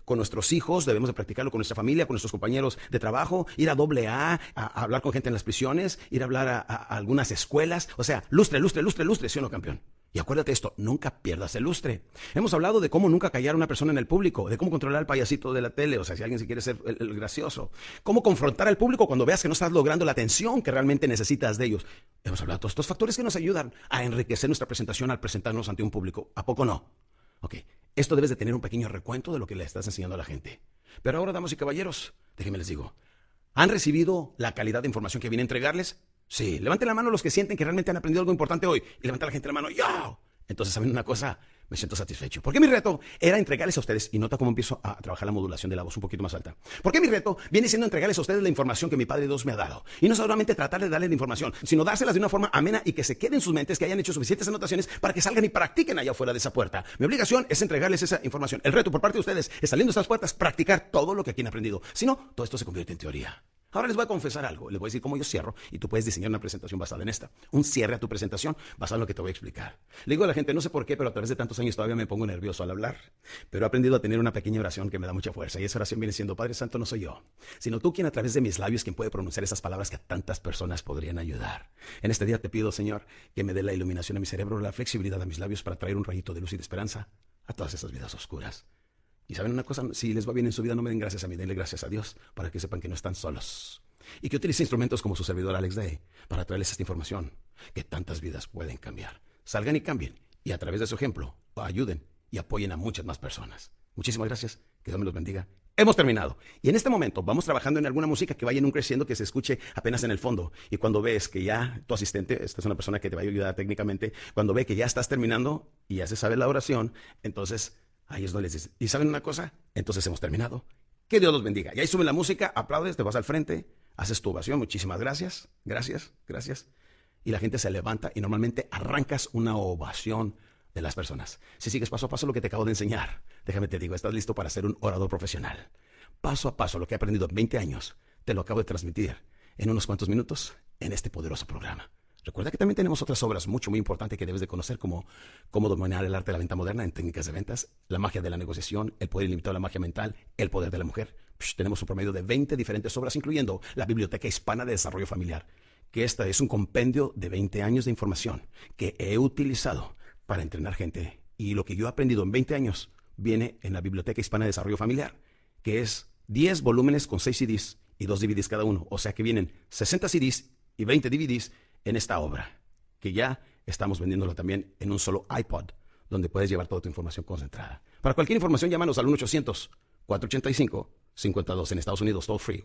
con nuestros hijos, debemos de practicarlo con nuestra familia, con nuestros compañeros de trabajo, ir a AA, a hablar con gente en las prisiones, ir a hablar a algunas escuelas, o sea, lustre, ¿sí o no, campeón? Y acuérdate esto, nunca pierdas el lustre. Hemos hablado de cómo nunca callar a una persona en el público, de cómo controlar al payasito de la tele, o sea, si alguien se quiere ser el gracioso. Cómo confrontar al público cuando veas que no estás logrando la atención que realmente necesitas de ellos. Hemos hablado de todos estos factores que nos ayudan a enriquecer nuestra presentación al presentarnos ante un público. ¿A poco no? Ok, esto debes de tener un pequeño recuento de lo que le estás enseñando a la gente. Pero ahora, damas y caballeros, déjenme les digo, ¿han recibido la calidad de información que vine a entregarles? Sí, levanten la mano los que sienten que realmente han aprendido algo importante hoy. Y levanta la gente la mano, ¡yo! Entonces, ¿saben una cosa? Me siento satisfecho. Porque mi reto era entregarles a ustedes, y nota cómo empiezo a trabajar la modulación de la voz un poquito más alta. Porque mi reto viene siendo entregarles a ustedes la información que mi Padre Dios me ha dado. Y no solamente tratar de darles la información, sino dárselas de una forma amena y que se quede en sus mentes, que hayan hecho suficientes anotaciones para que salgan y practiquen allá afuera de esa puerta. Mi obligación es entregarles esa información. El reto por parte de ustedes es saliendo de estas puertas, practicar todo lo que aquí han aprendido. Si no, todo esto se convierte en teoría. Ahora les voy a confesar algo, les voy a decir cómo yo cierro y tú puedes diseñar una presentación basada en esta. Un cierre a tu presentación basado en lo que te voy a explicar. Le digo a la gente, no sé por qué, pero a través de tantos años todavía me pongo nervioso al hablar. Pero he aprendido a tener una pequeña oración que me da mucha fuerza y esa oración viene siendo, Padre Santo, no soy yo, sino tú quien a través de mis labios quien puede pronunciar esas palabras que a tantas personas podrían ayudar. En este día te pido, Señor, que me dé la iluminación a mi cerebro, la flexibilidad a mis labios para traer un rayito de luz y de esperanza a todas esas vidas oscuras. Y saben una cosa, si les va bien en su vida, no me den gracias a mí, denle gracias a Dios para que sepan que no están solos. Y que utilice instrumentos como su servidor Alex Day para traerles esta información que tantas vidas pueden cambiar. Salgan y cambien y a través de su ejemplo ayuden y apoyen a muchas más personas. Muchísimas gracias, que Dios me los bendiga. Hemos terminado y en este momento vamos trabajando en alguna música que vaya en un creciendo que se escuche apenas en el fondo y cuando ves que ya tu asistente, esta es una persona que te va a ayudar técnicamente, cuando ve que ya estás terminando y ya se sabe la oración, entonces ahí es donde les dices, ¿y saben una cosa? Entonces hemos terminado. Que Dios los bendiga. Y ahí sube la música, aplaudes, te vas al frente, haces tu ovación, muchísimas gracias, gracias, gracias. Y la gente se levanta y normalmente arrancas una ovación de las personas. Si sigues paso a paso lo que te acabo de enseñar, déjame te digo, estás listo para ser un orador profesional. Paso a paso lo que he aprendido en 20 años, te lo acabo de transmitir en unos cuantos minutos en este poderoso programa. Recuerda que también tenemos otras obras muy importantes que debes de conocer como cómo dominar el arte de la venta moderna en técnicas de ventas, la magia de la negociación, el poder ilimitado de la magia mental, el poder de la mujer. Tenemos un promedio de 20 diferentes obras, incluyendo la Biblioteca Hispana de Desarrollo Familiar, que esta es un compendio de 20 años de información que he utilizado para entrenar gente. Y lo que yo he aprendido en 20 años viene en la Biblioteca Hispana de Desarrollo Familiar, que es 10 volúmenes con 6 CDs y 2 DVDs cada uno. O sea que vienen 60 CDs y 20 DVDs en esta obra, que ya estamos vendiéndola también en un solo iPod, donde puedes llevar toda tu información concentrada. Para cualquier información, llámanos al 1-800-485-52 en Estados Unidos, toll free.